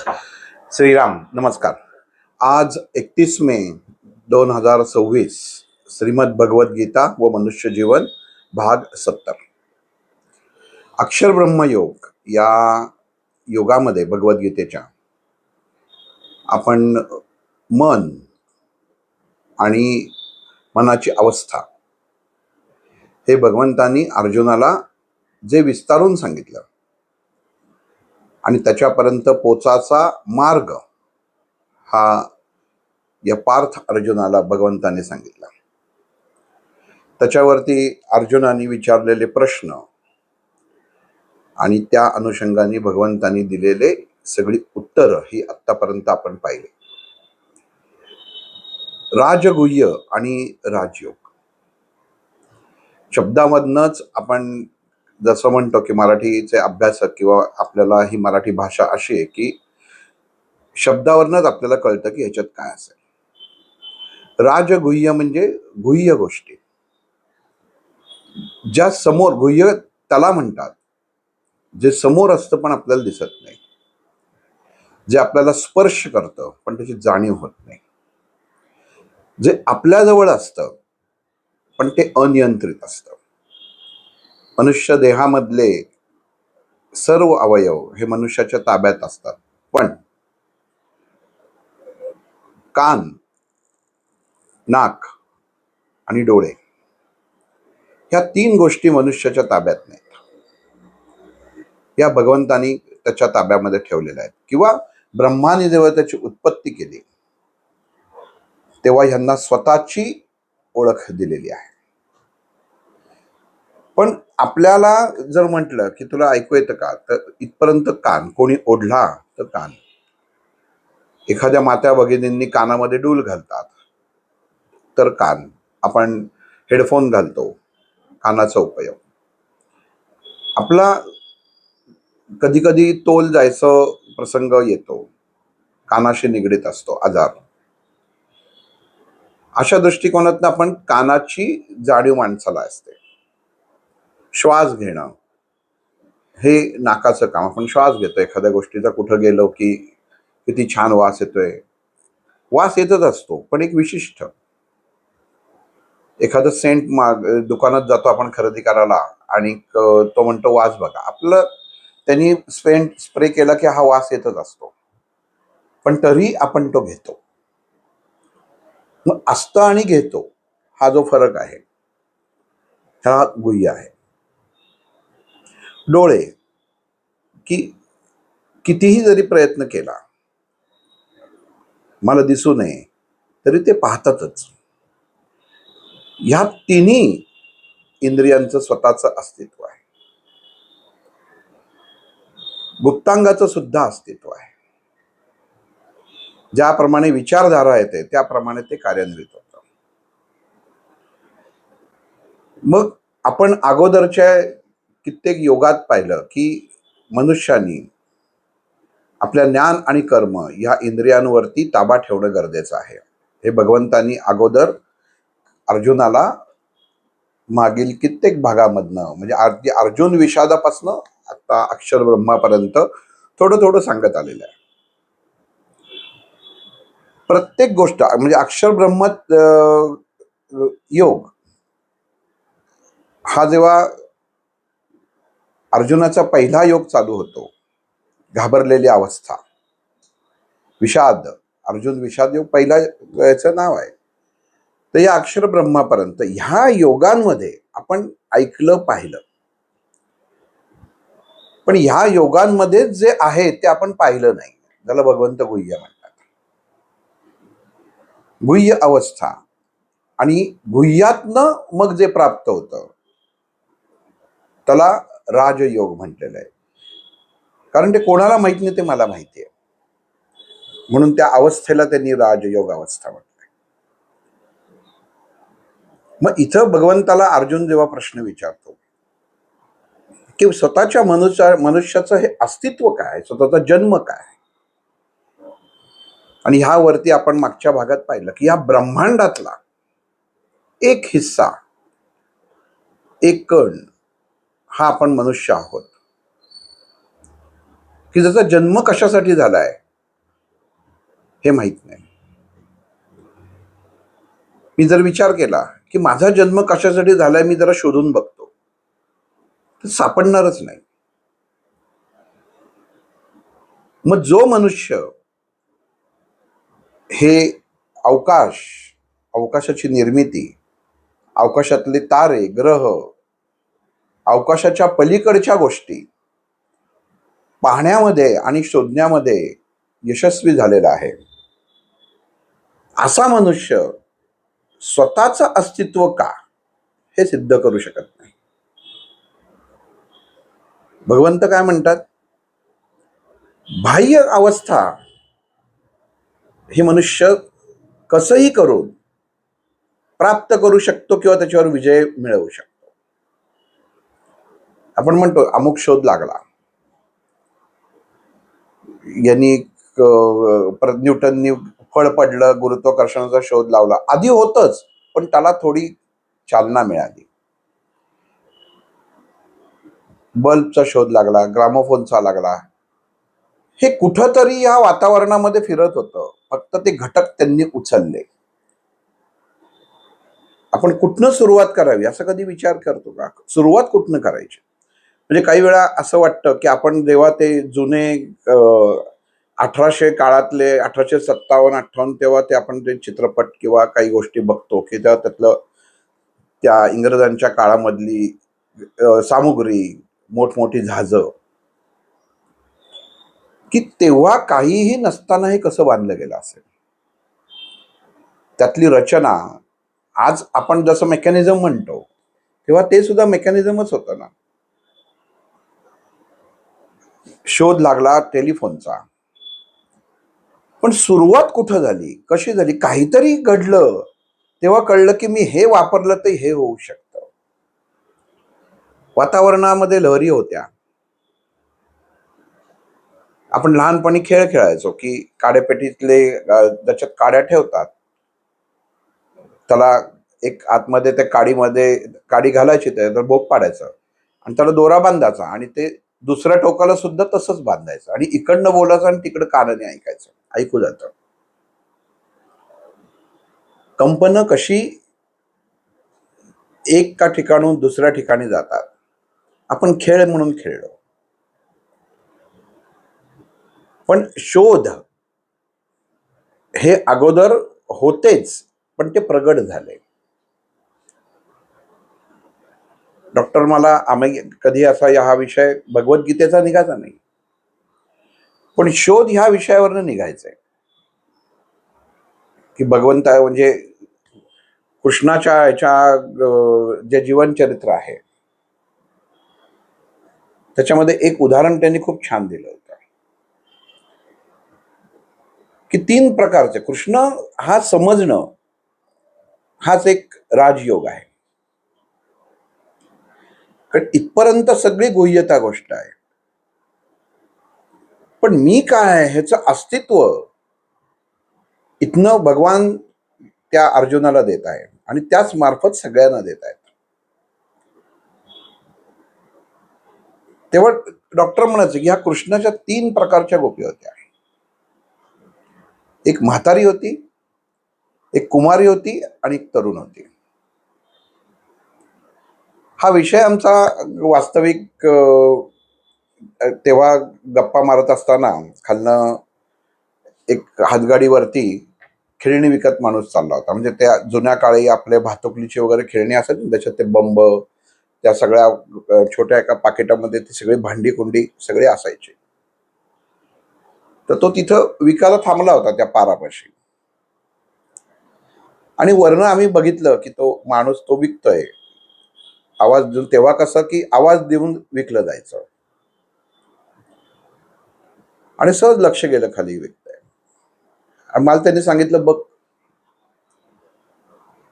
श्रीराम नमस्कार. आज 31 मे 2026 श्रीमद भगवद गीता व मनुष्य जीवन भाग 70. अक्षर ब्रह्मयोग या योगामध्ये भगवद्गीतेच्या आपण मन आणि मनाची अवस्था हे भगवंतांनी अर्जुनाला जे विस्तारून सांगितलं आणि त्याच्यापर्यंत पोचाचा मार्ग हा या पार्थ अर्जुनाला भगवंताने सांगितला. त्याच्यावरती अर्जुनाने विचारलेले प्रश्न आणि त्या अनुषंगाने भगवंतांनी दिलेले सगळी उत्तर ही आत्तापर्यंत आपण पाहिली. राजगुह्य आणि राजयोग शब्दामधनच आपण जसं म्हणतो की मराठीचे अभ्यासक किंवा आपल्याला ही मराठी भाषा अशी आहे की शब्दावरनच आपल्याला कळतं की ह्याच्यात काय असेल. राजगुह्य म्हणजे गुह्य गोष्टी ज्या समोर, गुह्य त्याला म्हणतात जे समोर असतं पण आपल्याला दिसत नाही, जे आपल्याला स्पर्श करतं पण त्याची जाणीव होत नाही, जे आपल्याजवळ असतं पण ते अनियंत्रित असतं. मनुष्य देहामधले सर्व अवयव हे मनुष्याच्या ताब्यात असतात, पण कान, नाक आणि डोळे ह्या 3 गोष्टी मनुष्याच्या ताब्यात नाहीत. या भगवंतानी त्याच्या ताब्यामध्ये ठेवलेल्या आहेत. किंवा ब्रह्माने जेव्हा त्याची उत्पत्ती केली तेव्हा ह्यांना स्वतःची ओळख दिलेली आहे. पण आपल्याला जर म्हटलं की तुला ऐकू येतं का, तर इथपर्यंत कान, कोणी ओढला तर कान. एखाद्या मात्या भगिनींनी कानामध्ये डूल घालतात तर कान. आपण हेडफोन घालतो, कानाचा उपयोग. आपला कधी कधी तोल जायचं प्रसंग येतो, कानाशी निगडीत असतो आजार. अशा दृष्टिकोनातून आपण कानाची जाणीव माणसाला असते. श्वास घेणं हे नाकाचं काम. आपण श्वास घेतो एखाद्या गोष्टीचा, कुठं गेलो की किती छान वास येतोय. वास येतच असतो पण एक विशिष्ट. एखादं सेंट दुकानात जातो आपण खरेदी करायला आणि तो म्हणतो वास बघा. आपलं त्यांनी सेंट स्प्रे केला की हा वास येतच असतो, पण तरी आपण तो घेतो. मग असतं आणि घेतो हा जो फरक आहे हा गुह्य आहे. डोळे की कितीही जरी प्रयत्न केला मला दिसू नये तरी ते पाहतातच. ह्या तिन्ही इंद्रियांचं स्वतःचं अस्तित्व आहे. गुप्तांगाचं सुद्धा अस्तित्व आहे. ज्याप्रमाणे विचारधारा येते त्याप्रमाणे ते कार्यान्वित होतं. मग आपण अगोदरच्या कित्येक योगात पाहिलं की मनुष्यानी आपल्या ज्ञान आणि कर्म या इंद्रियांवरती ताबा ठेवणं गरजेचं आहे. हे भगवंतांनी अगोदर अर्जुनाला मागील कित्येक भागामधनं, म्हणजे अर्जुन विषादापासनं आता अक्षर ब्रह्मापर्यंत थोडं थोडं सांगत आलेलं आहे. प्रत्येक गोष्ट म्हणजे अक्षर ब्रह्म योग हा जेव्हा अर्जुनाचा पहिला योग चालू होतो, घाबरलेली अवस्था, विषाद, अर्जुन विषाद योग पहिला याचं नाव आहे. तर या अक्षर ब्रह्मापर्यंत ह्या योगांमध्ये आपण ऐकलं पाहिलं, पण ह्या योगांमध्ये जे आहे ते आपण पाहिलं नाही. त्याला भगवंत गुह्य म्हणतात. गुह्य अवस्था आणि गुह्यातनं मग जे प्राप्त होतं त्याला राजयोग म्हटलेलं आहे. कारण ते कोणाला माहित नाही ते मला माहिती आहे, म्हणून त्या अवस्थेला त्यांनी राजयोग अवस्था म्हटलं. मग इथं भगवंताला अर्जुन जेव्हा प्रश्न विचारतो की स्वतःच्या मनुष्याचं हे अस्तित्व काय, स्वतःचा जन्म काय, आणि ह्यावरती आपण मागच्या भागात पाहिलं की या ब्रह्मांडातला एक हिस्सा, एक कण हा आपण मनुष्य आहोत, की ज्याचा जन्म कशासाठी झालाय हे माहीत नाही. मी जर विचार केला की माझा जन्म कशासाठी झालाय, मी जरा शोधून बघतो, तर सापडणारच नाही. मग जो मनुष्य हे अवकाश, अवकाशाची निर्मिती, अवकाशातले तारे, ग्रह, अवकाशाच्या पलीकडच्या गोष्टी पाहण्यामध्ये आणि शोधण्यामध्ये यशस्वी झालेला आहे, असा मनुष्य स्वतःचं अस्तित्व का हे सिद्ध करू शकत नाही. भगवंत काय म्हणतात, बाह्य अवस्था हे मनुष्य कसंही करून प्राप्त करू शकतो किंवा त्याच्यावर विजय मिळवू शकतो. आपण म्हणतो अमुक शोध लागला, यांनी परत न्यूटननी फळ पडलं, गुरुत्वाकर्षणाचा शोध लावला. आधी होतच, पण त्याला थोडी चालना मिळाली. बल्बचा शोध लागला, ग्रामोफोनचा लागला. हे कुठंतरी या वातावरणामध्ये फिरत होतं, फक्त ते घटक त्यांनी उचलले. आपण कुठनं सुरुवात करावी असं कधी विचार करतो का? सुरुवात कुठनं करायची? म्हणजे काही वेळा असं वाटतं की आपण जेव्हा ते जुने 1800 काळातले 1857-58 तेव्हा ते आपण ते चित्रपट किंवा काही गोष्टी बघतो की तेव्हा त्यातलं त्या इंग्रजांच्या काळामधली सामुग्री, मोठमोठी जहाजं, की तेव्हा काहीही नसताना हे कसं बांधलं गेलं असेल. त्यातली रचना आज आपण जसं मेकॅनिझम म्हणतो, तेव्हा ते सुद्धा मेकॅनिझमच होतं ना. शोध लागला टेलिफोनचा, पण सुरुवात कुठं झाली, कशी झाली? काहीतरी घडलं, तेव्हा कळलं की मी हे वापरलं तर हे होऊ शकतं. वातावरणामध्ये लहरी होत्या. आपण लहानपणी खेळ खेळायचो की काड्यापेटीतले त्याच्यात काड्या ठेवतात, त्याला एक आतमध्ये त्या काडीमध्ये काडी घालायची, त्याच्यात बोक पाडायचं आणि त्याला दोरा बांधायचा आणि ते दुसऱ्या टोकाला सुद्धा तसंच बांधायचं आणि इकडनं बोलायचं आणि तिकडं कानाने ऐकायचं, ऐकू जातं. कंपनं कशी एका ठिकाणून दुसऱ्या ठिकाणी जातात, आपण खेळ म्हणून खेळलो. पण शोध हे अगोदर होतेच, पण ते प्रगट झाले. डॉक्टर मला आम्ही कधी असा हा विषय भगवद्गीतेचा निघायचा नाही, पण शोध ह्या विषयावरनं निघायचंय की भगवंत म्हणजे कृष्णाच्या जे जीवनचरित्र आहे त्याच्यामध्ये एक उदाहरण त्यांनी खूप छान दिलं होतं की 3 प्रकारचे कृष्ण हा समजणं हाच एक राजयोग आहे. कारण इथपर्यंत सगळी गुह्यता गोष्ट आहे, पण मी काय आहे ह्याचं अस्तित्व इथनं भगवान त्या अर्जुनाला देत आहे आणि त्याच मार्फत सगळ्यांना देत आहेत. तेव्हा डॉक्टर म्हणायचे की ह्या कृष्णाच्या 3 प्रकारच्या गोपी होत्या. एक म्हातारी होती, एक कुमारी होती आणि एक तरुण होती. हा विषय आमचा वास्तविक तेव्हा गप्पा मारत असताना खालनं एक हातगाडीवरती खेळणी विकत माणूस चालला होता. म्हणजे त्या जुन्या काळी आपले भातुकलीची वगैरे खेळणी असायची ना, त्याच्यात ते बंब, त्या सगळ्या छोट्या एका पाकिटामध्ये ती सगळी भांडी कुंडी सगळे असायचे. तर तो तिथं विकायला थांबला होता त्या पारापाशी आणि वरनं आम्ही बघितलं की तो माणूस तो विकतोय. आवाज देऊन, तेव्हा कसं की आवाज देऊन विकलं जायचं आणि सहज लक्ष गेलं खाली विकतंय. आणि मला त्यांनी सांगितलं, बघ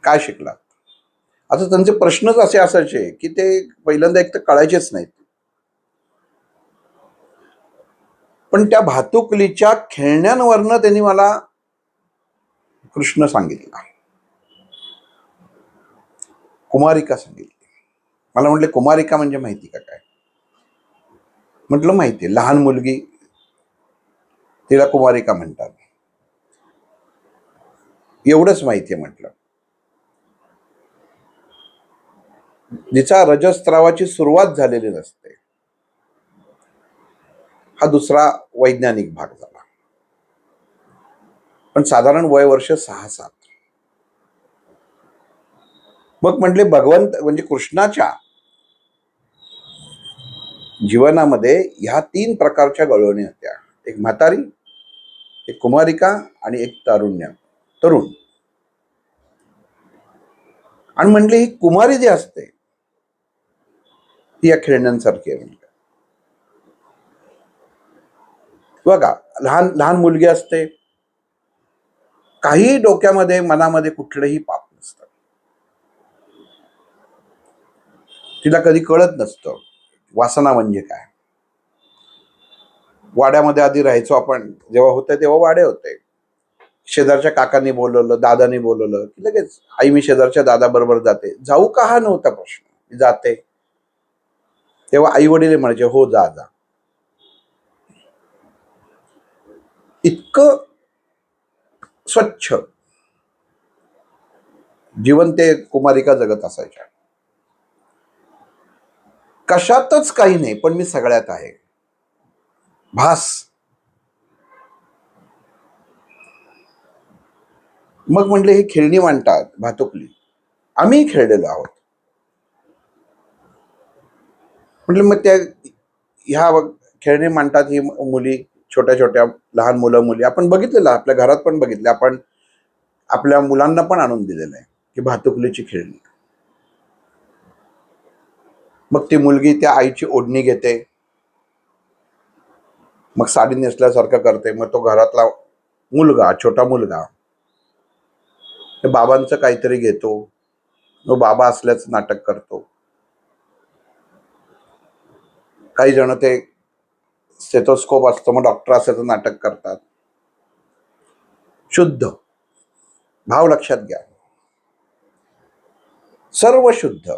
काय शिकला. आता त्यांचे प्रश्नच असे असायचे की ते पहिल्यांदा एक तर कळायचेच नाहीत, पण त्या भातुकलीच्या खेळण्यांवरनं त्यांनी मला कृष्ण सांगितला, कुमारिका सांगितली. मला म्हटले कुमारिका म्हणजे माहिती का काय? म्हटलं माहिती, लहान मुलगी, तिला कुमारिका म्हणतात. एवढंच माहिती आहे म्हटलं. जिचा रजस्त्रावाची सुरुवात झालेली नसते. हा दुसरा वैज्ञानिक भाग झाला. पण साधारण वय वर्ष 6-7. मग म्हटले भगवंत म्हणजे कृष्णाच्या जीवनामध्ये ह्या 3 प्रकारच्या गवळणी होत्या. एक म्हातारी, एक कुमारिका आणि एक तरुण. आणि म्हणले ही कुमारी जी असते ती या खेळण्यांसारखी आहे. म्हणजे बघा, लहान लहान मुलगी असते, काही डोक्यामध्ये मनामध्ये कुठलंही पाप नसतं, तिला कधी कळत नसतं वासना म्हणजे काय. वाड्यामध्ये आधी राहायचो आपण, जेव्हा होते तेव्हा वाडे होते. शेजारच्या काकांनी बोलवलं, दादानी बोलवलं की लगेच आई मी शेजारच्या दादा बरोबर जाते. जाऊ का हा नव्हता प्रश्न, जाते. तेव्हा आई वडील म्हणायचे हो जा जा. इतकं स्वच्छ जीवन ते कुमारिका जगत असायच्या. कशातच काही नाही, पण मी सगळ्यात आहे भास. मग म्हटले ही खेळणी मांडतात भातुकली, आम्ही खेळलेलो आहोत. म्हटलं मग त्या ह्या खेळणी मांडतात ही मुली, छोट्या छोट्या लहान मुलं मुली आपण बघितलेलं, आपल्या घरात पण बघितले, आपण आपल्या मुलांना पण आणून दिलेलं आहे की भातुकलीची खेळणी. मग ती मुलगी त्या आईची ओढणी घेते, मग साडी नेसल्यासारखं करते. मग तो घरातला मुलगा, छोटा मुलगा बाबांचं काहीतरी घेतो, मग बाबा असल्याचं नाटक करतो. काही जण ते स्टेथोस्कोप असतो मग डॉक्टर असल्याचं नाटक करतात. शुद्ध भाव लक्षात घ्या, सर्व शुद्ध.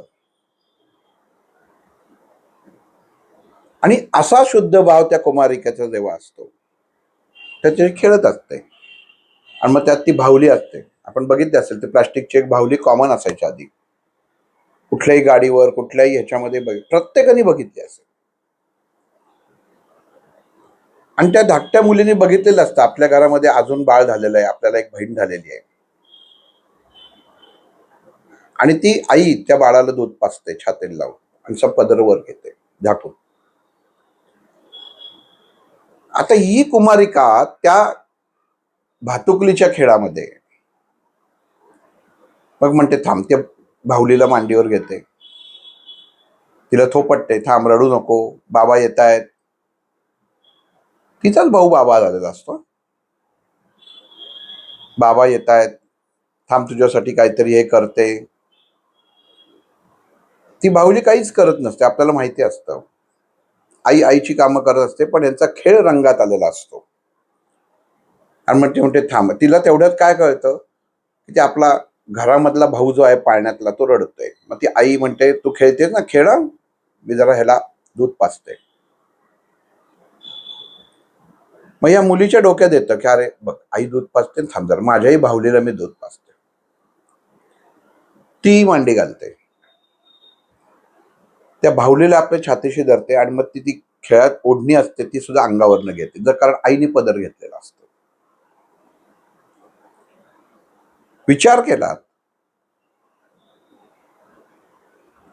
आणि असा शुद्ध भाव त्या कुमारिकेचा जेव्हा असतो त्याच्या खेळत असते. आणि मग त्यात ती भावली असते, आपण बघितले असेल ते प्लास्टिकची एक भावली कॉमन असायची आधी, कुठल्याही गाडीवर कुठल्याही ह्याच्यामध्ये प्रत्येकाने बघितली असेल. आणि त्या धाकट्या मुलीने बघितलेलं असतं, आपल्या घरामध्ये अजून बाळ झालेलं आहे, आपल्याला एक बहीण झालेली आहे, आणि ती आई त्या बाळाला दूध पाजते छातीला लावून आणि सब पदरवर घेते झाकून. आता ही कुमारिका त्या भातुकलीच्या खेळामध्ये मग म्हणते थांब, त्या भाऊलीला मांडीवर घेते, तिला थोपटते, थांब रडू नको, बाबा येत आहेत. तिचाच भाऊ बाबा झालेला असतो. बाबा येत आहेत, थांब तुझ्यासाठी काहीतरी हे करते. ती भाऊली काहीच करत नसते, आपल्याला माहिती असतं आई आईची कामं करत असते, पण यांचा खेळ रंगात आलेला असतो. आणि मग ते म्हणते थांब, तिला तेवढ्यात काय कळतं की ते आपला घरामधला भाऊ जो आहे पाळण्यातला तो रडतोय. मग ती आई म्हणते तू खेळतेस ना, खेळ, मी जरा ह्याला दूध पाजते. मग या मुलीच्या डोक्यात येतं की अरे बघ आई दूध पाजते, थांब जरा माझ्याही भाऊलीला मी दूध पाजते. ती मांडी घालते, त्या भाऊलीला आपल्या छातीशी धरते आणि मग ती खेळात ओढणी असते ती सुद्धा अंगावरनं घेते, जर कारण आईने पदर घेतलेला असतो. विचार केला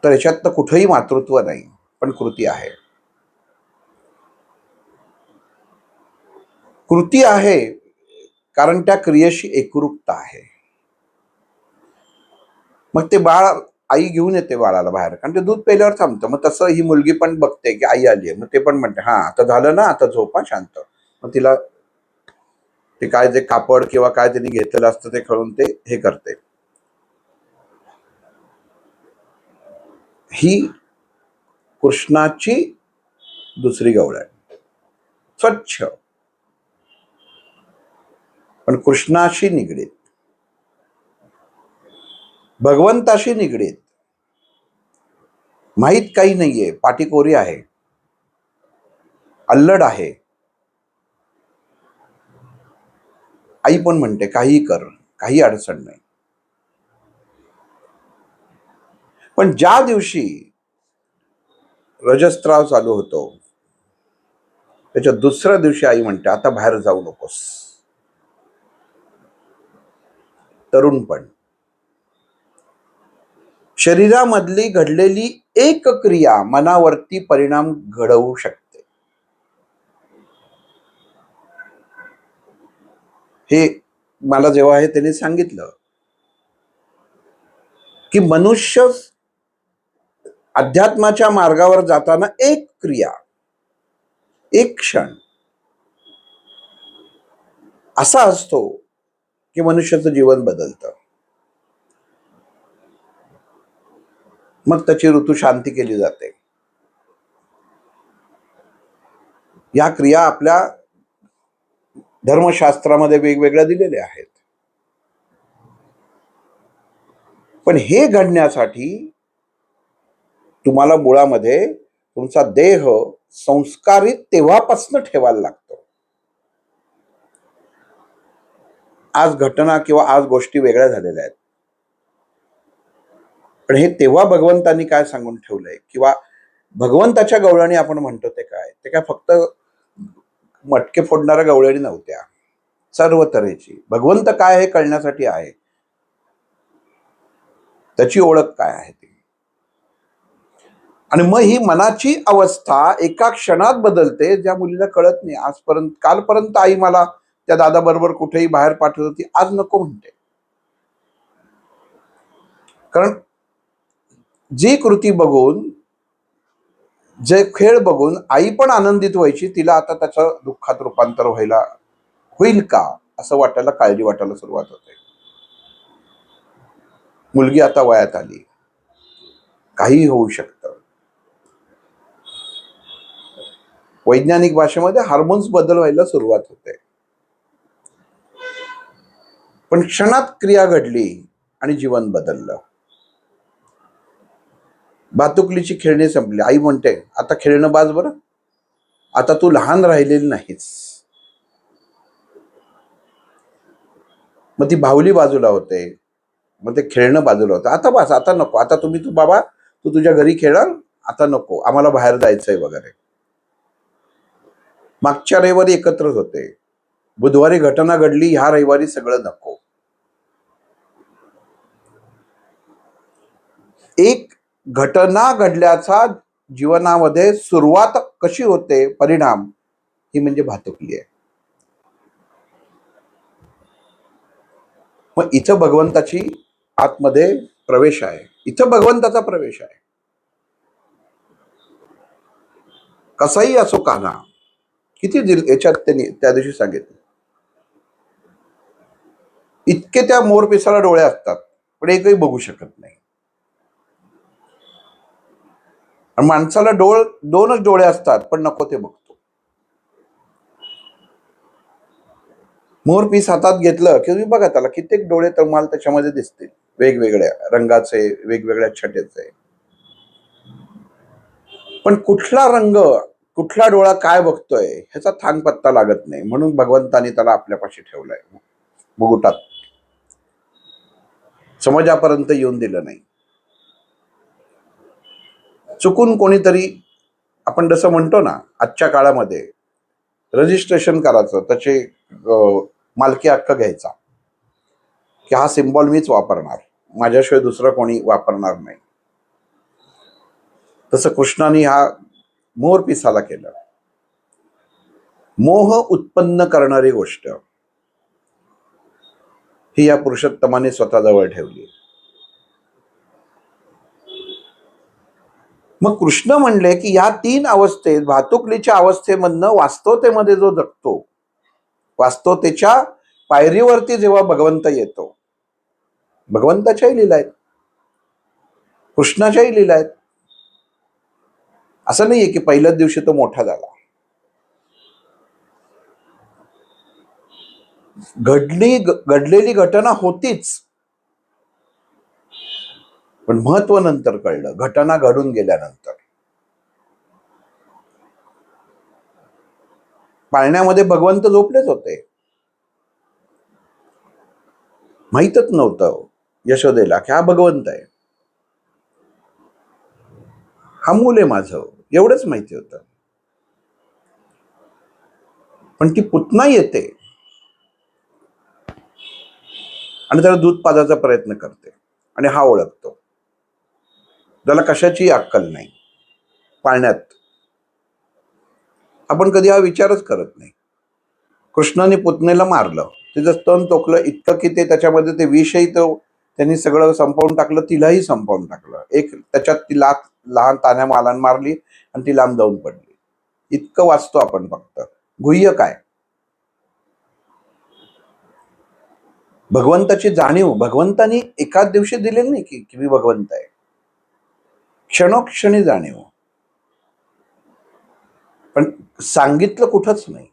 तर याच्यात तर कुठेही मातृत्व नाही, पण कृती आहे. कृती आहे कारण त्या क्रियेशी एकरूपता आहे. मग ते बाळ, आई घेऊन येते बाळाला बाहेर, कारण ते दूध पेल्यावर थांबतं. मग तसं ही मुलगी पण बघते की आई आली आहे, मग ते पण म्हणते हा आता झालं ना, आता झोपा शांत. मग तिला ते काय जे कापड किंवा काय त्यांनी घेतलेलं असतं ते करून ते हे करते. ही कृष्णाची दुसरी गवळ आहे, स्वच्छ पण कृष्णाशी निगडीत, भगवंताशी निगडीत. माहीत काही नाहीये, पाटीकोरी आहे, अल्लड आहे. आई पण म्हणते काही कर, काही अडचण नाही. पण ज्या दिवशी रजस्त्राव चालू होतो त्याच्या दुसऱ्या दिवशी आई म्हणते आता बाहेर जाऊ नकोस. तरुणपण, शरीरामधली घडलेली एक क्रिया मनावरती परिणाम घडवू शकते. हे मला जेव्हा त्यांनी सांगितलं की मनुष्य अध्यात्माच्या मार्गावर जाताना एक क्रिया, एक क्षण असा असतो की मनुष्याचं जीवन बदलतं. मग त्याची ऋतू शांती केली जाते. या क्रिया आपल्या धर्मशास्त्रामध्ये वेगवेगळ्या दिलेल्या आहेत. पण हे घडण्यासाठी तुम्हाला मुळामध्ये तुमचा देह संस्कारित तेव्हापासून ठेवायला लागतो. आज घटना किंवा आज गोष्टी वेगळ्या झालेल्या आहेत, पण हे तेव्हा भगवंतांनी काय सांगून ठेवलंय किंवा भगवंताच्या गवळणी आपण म्हणतो ते काय फक्त मटके फोडणाऱ्या गवळणी नव्हत्या. सर्व तऱ्हेची भगवंत काय हे कळण्यासाठी आहे, त्याची ओळख काय आहे ती. आणि मग ही मनाची अवस्था एका क्षणात बदलते ज्या मुलीला कळत नाही. आजपर्यंत कालपर्यंत आई मला त्या दादा बरोबर कुठेही बाहेर पाठवत होती, आज नको म्हणते. कारण जी कृती बघून, जे खेळ बघून आई पण आनंदित व्हायची, तिला आता त्याचं दुःखात रूपांतर होईल का असं वाटायला, काळजी वाटायला सुरुवात होते. मुलगी आता वयात आली, काहीही होऊ शकतं. वैज्ञानिक भाषेमध्ये हार्मोन्स बदल व्हायला सुरुवात होते. पण क्षणात क्रिया घडली आणि जीवन बदललं. भातुकलीची खेळणी संपली. आई म्हणते आता खेळणं बाज बरं, आता तू लहान राहिलेली नाहीस. मग ती बाहुली बाजूला होते, मग ते खेळणं बाजूला होतं. आता बस, आता नको, आता तू बाबा तू तुझ्या घरी खेळा, आता नको, आम्हाला बाहेर जायचंय वगैरे. मागच्या रविवारी एकत्रच होते, बुधवारी घटना घडली, ह्या रविवारी सगळं नको. एक घटना घडल्याचा जीवनामध्ये सुरुवात कशी होते, परिणाम, ही म्हणजे भातुकली आहे. मग इथं भगवंताची आतमध्ये प्रवेश आहे, इथं भगवंताचा प्रवेश आहे. कसाही असो कान्हा, किती याच्यात त्यांनी त्या दिवशी सांगितलं, इतके त्या मोरपिसाला डोळे असतात पण एकही बघू शकत नाही. माणसाला दोनच डोळे असतात पण नको ते बघतो. मोरपीस हातात घेतलं की तुम्ही बघा त्याला कित्येक डोळे तुम्हाला त्याच्यामध्ये दिसतील, वेगवेगळ्या रंगाचे, वेगवेगळ्या छटेचे. पण कुठला रंग, कुठला डोळा काय बघतोय ह्याचा थांग पत्ता लागत नाही. म्हणून भगवंतानी त्याला आपल्यापाशी ठेवलंय, मुकुटात, समाजापर्यंत येऊन दिलं नाही. चुकून कोणीतरी, आपण जसं म्हणतो ना, आजच्या काळामध्ये रजिस्ट्रेशन करायचं, त्याचे मालकी हक्क घ्यायचा की हा सिम्बॉल मीच वापरणार, माझ्याशिवाय दुसरं कोणी वापरणार नाही. तसं कृष्णाने हा मोरपिसाला केलं. मोह उत्पन्न करणारी गोष्ट ही या पुरुषोत्तमाने स्वतःजवळ ठेवली. मग कृष्ण म्हणले की या तीन अवस्थेत, भातुकलीच्या अवस्थेमधनं वास्तवतेमध्ये जो जगतो, वास्तवतेच्या पायरीवरती जेव्हा भगवंत येतो, भगवंताच्याही लीला आहेत, कृष्णाच्याही लीला आहेत. असं नाहीये की पहिल्याच दिवशी तो मोठा झाला. घडलेली घटना होतीच, पण महत्व नंतर कळलं, घटना घडून गेल्यानंतर. पाळण्यामध्ये भगवंत झोपलेच होते. माहीतच नव्हतं यशोदेला की हा भगवंत आहे, हा मूल आहे माझं, एवढंच माहिती होतं. पण ती पुतना येते आणि त्याला दूध पाजायचा प्रयत्न करते आणि हा ओळखतो. त्याला कशाची अक्कल नाही पाळण्यात. आपण कधी हा विचारच करत नाही. कृष्णाने पुतनेला मारलं, तिचं स्तन टोकलं इतकं की ते त्याच्यामध्ये ते विषही तो त्यांनी सगळं संपवून टाकलं, तिलाही संपवून टाकलं. एक त्याच्यात ती लहान तान्या मालान मारली आणि ती लांब जाऊन पडली. इतकं वाचतो आपण फक्त. गुह्य काय? भगवंताची जाणीव भगवंतानी एकाच दिवशी दिलेली नाही की मी भगवंत आहे. क्षणोक्षणी जाणीव, पण सांगितलं कुठंच नाही.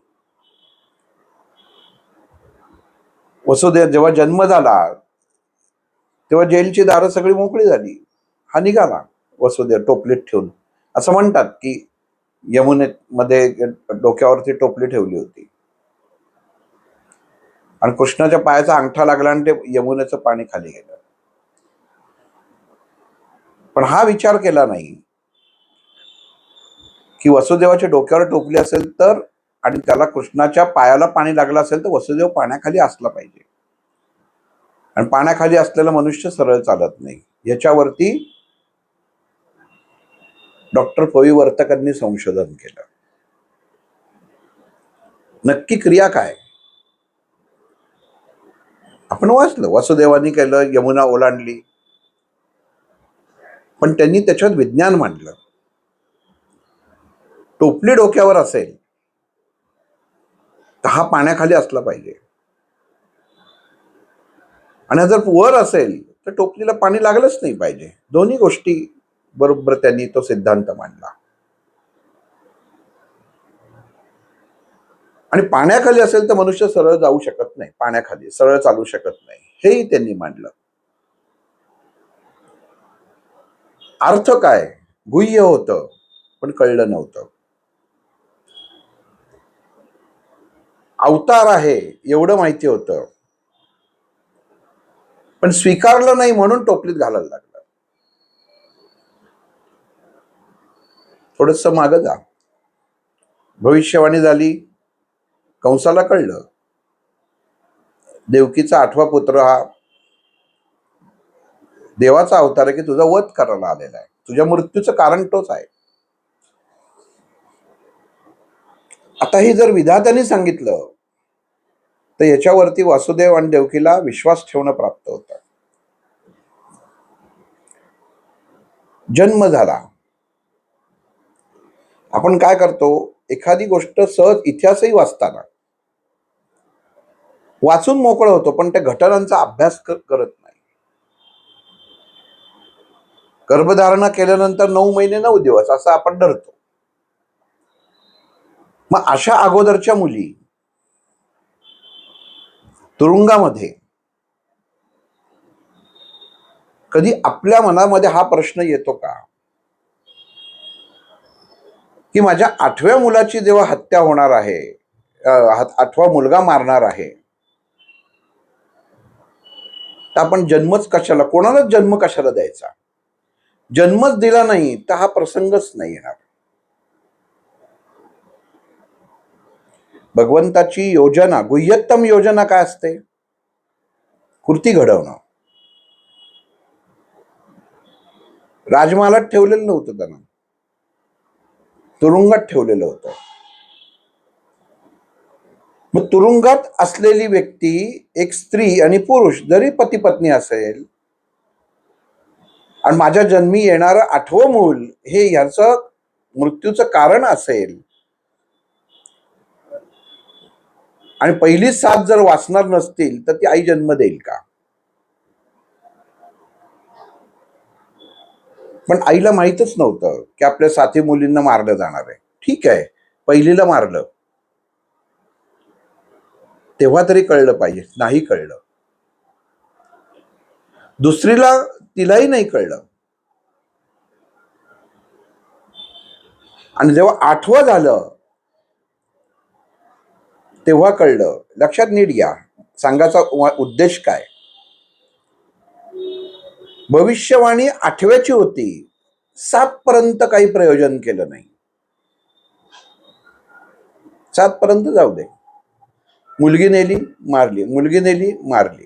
वसुदेव जेव्हा जन्म झाला तेव्हा जेलची दारं सगळी मोकळी झाली. हा निघाला वसुदेव टोपलीत ठेवून. असं म्हणतात की यमुनेमध्ये डोक्यावरती टोपली ठेवली होती आणि कृष्णाच्या पायाचा अंगठा लागला आणि ते यमुनेचं पाणी खाली गेलं. पण हा विचार केला नाही की वसुदेवाच्या डोक्यावर टोपली असेल तर आणि त्याला कृष्णाच्या पायाला पाणी लागलं असेल तर वसुदेव पाण्याखाली असला पाहिजे. आणि पाण्याखाली असलेला मनुष्य सरळ चालत नाही. याच्यावरती डॉक्टर पविवर्तकांनी संशोधन केलं. नक्की क्रिया काय? आपण वाचलं वसुदेवानी केलं, यमुना ओलांडली, पण त्यांनी त्याच्यात विज्ञान मांडलं. टोपली डोक्यावर असेल तर हा पाण्याखाली असला पाहिजे आणि जर वर असेल तर टोपलीला पाणी लागलंच नाही पाहिजे. दोन्ही गोष्टी बरोबर त्यांनी तो सिद्धांत मांडला. आणि पाण्याखाली असेल तर मनुष्य सरळ जाऊ शकत नाही, पाण्याखाली सरळ चालू शकत नाही, हेही त्यांनी मांडलं. अर्थ काय? गुह्य होतं पण कळलं नव्हतं. अवतार आहे एवढं माहिती होतं पण स्वीकारलं नाही म्हणून टोपलीत घालायला लागलं. थोडस मागं जा. भविष्यवाणी झाली, कंसाला कळलं देवकीचा 8वा पुत्र हा देवाचा अवतार आहे की तुझा वध करायला आलेला आहे, तुझ्या मृत्यूचं कारण तोच आहे. आता हे जर विधात्याने सांगितलं तर याच्यावरती वासुदेव आणि देवकीला विश्वास ठेवणं प्राप्त होतं. जन्म झाला. आपण काय करतो, एखादी गोष्ट सहज इतिहासही वाचताना वाचून मोकळं होतो पण त्या घटनांचा अभ्यास करत नाही. गर्भधारणा केल्यानंतर 9 महिने 9 दिवस असं आपण धरतो. मग अशा अगोदरच्या मुली तुरुंगामध्ये कधी आपल्या मनामध्ये हा प्रश्न येतो का की माझ्या 8व्या मुलाची जेव्हा हत्या होणार आहे, 8वा मुलगा मारणार आहे, तर आपण जन्मच कशाला, कोणालाच जन्म कशाला द्यायचा? जन्मच दिला नाही तर हा प्रसंगच नाही येणार. भगवंताची योजना, गुह्यतम योजना काय असते? कृती घडवणं. राजमहालात ठेवलेलं नव्हतं त्यांना, तुरुंगात ठेवलेलं होतं. मग तुरुंगात असलेली व्यक्ती, एक स्त्री आणि पुरुष जरी पती पत्नी असेल आणि माझ्या जन्मी येणारं 8वं मूल हे ह्याचं मृत्यूचं कारण असेल आणि पहिली 7 जर वाचणार नसतील तर ती आई जन्म देईल का? पण आईला माहीतच नव्हतं की आपल्या 7 मुलींना मारलं जाणार आहे. ठीक आहे, पहिलीला मारलं तेव्हा तरी कळलं पाहिजे, नाही कळलं. दुसरीला, तिलाही नाही कळलं. आणि जेव्हा 8वं झालं तेव्हा कळलं. लक्षात नीट घ्या, सांगायचा उद्देश काय. भविष्यवाणी 8व्याची होती, 7 पर्यंत काही प्रयोजन केलं नाही. 7 पर्यंत जाऊ दे, मुलगी नेली मारली, मुलगी नेली मारली,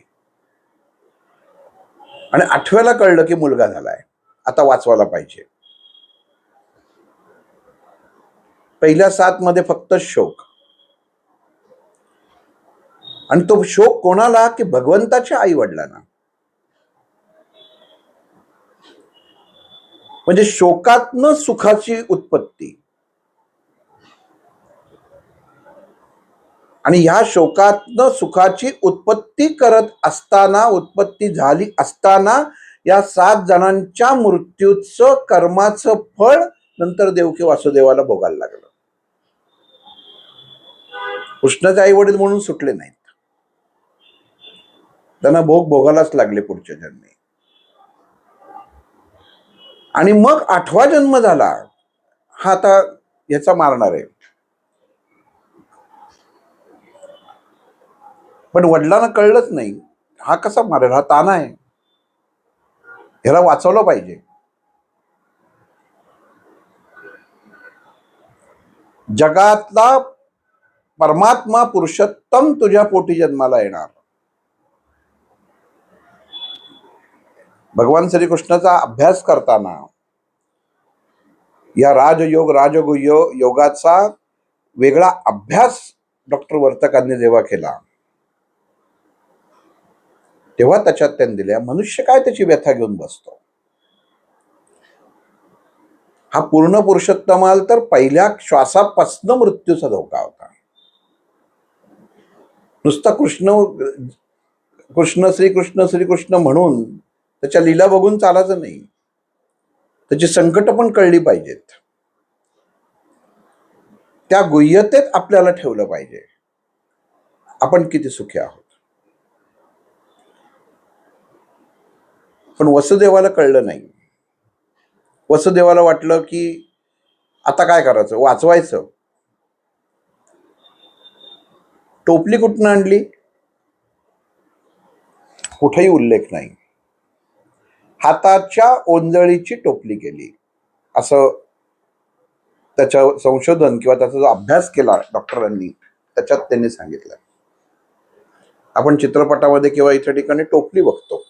आणि 8व्याला कळलं की मुलगा झालाय, आता वाचवायला पाहिजे. पहिल्या 7 मध्ये फक्त शोक, आणि तो शोक कोणाला, की भगवंताच्या आई वडिलांना. म्हणजे शोकातनं सुखाची उत्पत्ती, आणि ह्या शोकातनं सुखाची उत्पत्ती करत असताना, उत्पत्ती झाली असताना, या 7 जणांच्या मृत्यूचं कर्माचं फळ नंतर देवकी वासुदेवाला भोगायला लागलं. कृष्णाचे आई वडील म्हणून सुटले नाहीत, त्यांना भोग भोगायलाच लागले पुढच्या जन्मी. आणि मग 8वा जन्म झाला, हा आता याचा मारणार आहे. पण वडिलांना कळलंच नाही, हा कसा मारेल, हा ताना आहे, ह्याला वाचवलं पाहिजे. जगातला परमात्मा पुरुषोत्तम तुझ्या पोटी जन्माला येणार. भगवान श्रीकृष्णाचा अभ्यास करताना या राजयोग राजगुह्य योगाचा वेगळा अभ्यास डॉक्टर वर्तकांनी जेव्हा केला, तेव्हा त्याच्यात त्यांनी दिल्या, मनुष्य काय त्याची व्यथा घेऊन बसतो. हा पूर्ण पुरुषोत्तमाल तर पहिल्या श्वासापासून मृत्यूचा धोका होता. नुसता कृष्ण कृष्ण श्रीकृष्ण श्रीकृष्ण म्हणून त्याच्या लीला बघून चालायचं नाही, त्याची संकट पण कळली पाहिजेत. त्या गुह्यतेत आपल्याला ठेवलं पाहिजे, आपण किती सुखी आहोत. पण वसुदेवाला कळलं नाही. वसुदेवाला वाटलं की आता काय करायचं, वाचवायचं. टोपली कुठनं आणली, कुठेही उल्लेख नाही. हाताच्या ओंजळीची टोपली केली, असं त्याचं संशोधन किंवा त्याचा जो अभ्यास केला डॉक्टरांनी, त्याच्यात त्यांनी सांगितलं. आपण चित्रपटामध्ये किंवा इतर ठिकाणी टोपली बघतो,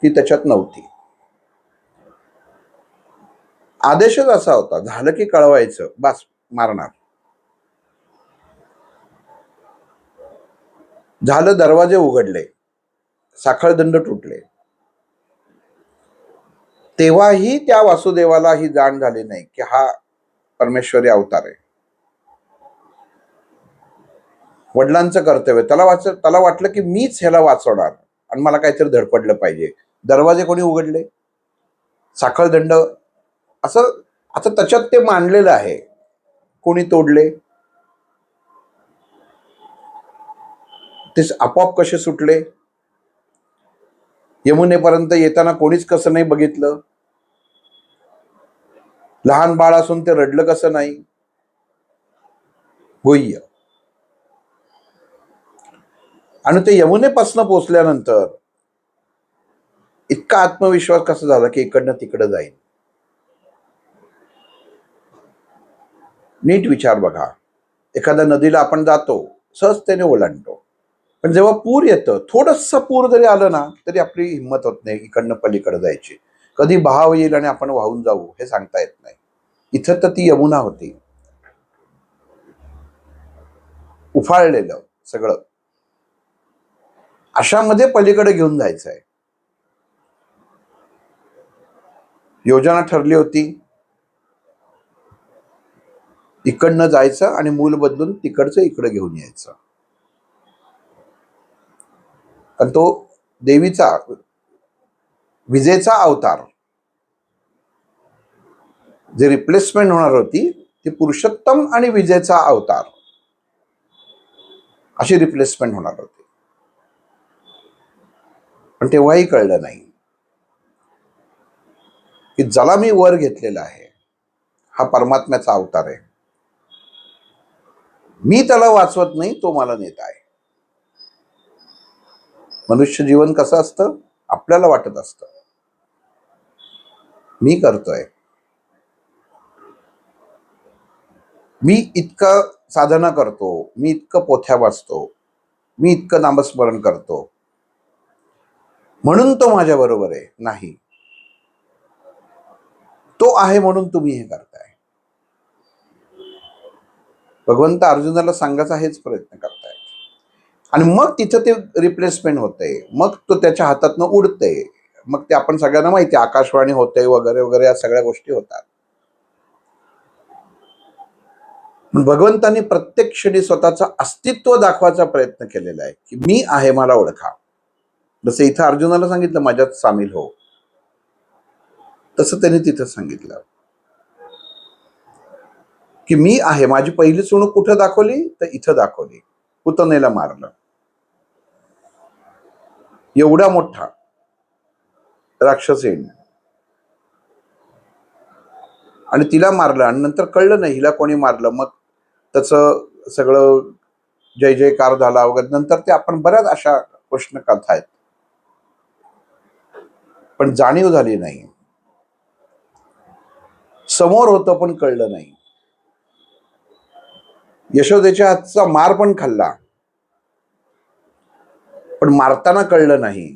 ती त्याच्यात नव्हती. आदेशच असा होता, झालं की कळवायचं, बस मारणार. झालं, दरवाजे उघडले, साखळदंड तुटले, तेव्हाही त्या वासुदेवाला ही जाण झाली नाही की हा परमेश्वरी अवतार आहे. वडिलांचं कर्तव्य, त्याला वाटलं की मीच ह्याला वाचवणार आणि मला काहीतरी धडपडलं पाहिजे. दरवाजे कोणी उघडले, साखळदंड, असं आता त्याच्यात ते मांडलेलं आहे, कोणी तोडले, ते आपोआप कसे सुटले, यमुनेपर्यंत येताना कोणीच कसं नाही बघितलं, लहान बाळ असून ते रडलं कसं नाही, गुह्य. आणि ते यमुनेपासून पोचल्यानंतर इतका आत्मविश्वास कसा झाला की इकडनं तिकडं जाईल. नीट विचार बघा, एखाद्या नदीला आपण जातो, सहजतेने ओलांडतो, पण जेव्हा पूर येतं, थोडंसं पूर जरी आलं ना, तरी आपली हिंमत होत नाही इकडनं पलीकडे जायची. कधी बहाव येईल आणि आपण वाहून जाऊ हे सांगता येत नाही. इथं तर ती यमुना होती, उफाळलेलं सगळं, अशामध्ये पलीकडे घेऊन जायचंय. योजना ठरली होती, इकडनं जायचं आणि मूल बदलून तिकडचं इकडे घेऊन यायचं. आणि तो देवीचा, विजेचा अवतार, जे रिप्लेसमेंट होणार होती ती पुरुषोत्तम आणि विजेचा अवतार अशी रिप्लेसमेंट होणार होती. पण तेव्हाही कळलं नाही की ज्याला मी वर घेतलेला आहे हा परमात्म्याचा अवतार आहे, मी त्याला वाचवत नाही, तो मला नेत आहे. मनुष्य जीवन कसं असतं आपल्याला वाटत असतं, मी करतोय. मी इतकं साधना करतो, मी इतकं पोथ्या वाचतो, मी इतकं नामस्मरण करतो म्हणून तो माझ्या बरोबर आहे, नाही. तो आहे म्हणून तुम्ही हे करताय. भगवंत अर्जुनाला सांगायचा हेच प्रयत्न करताय. आणि मग तिथं ते रिप्लेसमेंट होतंय, मग तो त्याच्या हातातनं उडतंय, मग ते आपण सगळ्यांना माहिती आहे, आकाशवाणी होते वगैरे वगैरे, या सगळ्या गोष्टी होतात. भगवंतांनी प्रत्येक क्षणी स्वतःचं अस्तित्व दाखवायचा प्रयत्न केलेला आहे की मी आहे, मला ओळखा. जसं इथं अर्जुनाला सांगितलं माझ्यात सामील हो, तसं त्यांनी तिथं सांगितलं की मी आहे. माझी पहिली चुणूक कुठं दाखवली तर इथं दाखवली, पुतनेला मारलं. एवढा मोठा राक्षसीण, आणि तिला मारलं आणि नंतर कळलं नाही हिला कोणी मारलं. मग त्याचं सगळं जय जयकार झाला वगैरे. नंतर ते आपण बऱ्याच अशा प्रश्न कथा आहेत, पण जाणीव झाली नाही. समोर होतं पण कळलं नाही. यशोदेच्या हातचा मार पण खाल्ला, पण मारताना कळलं नाही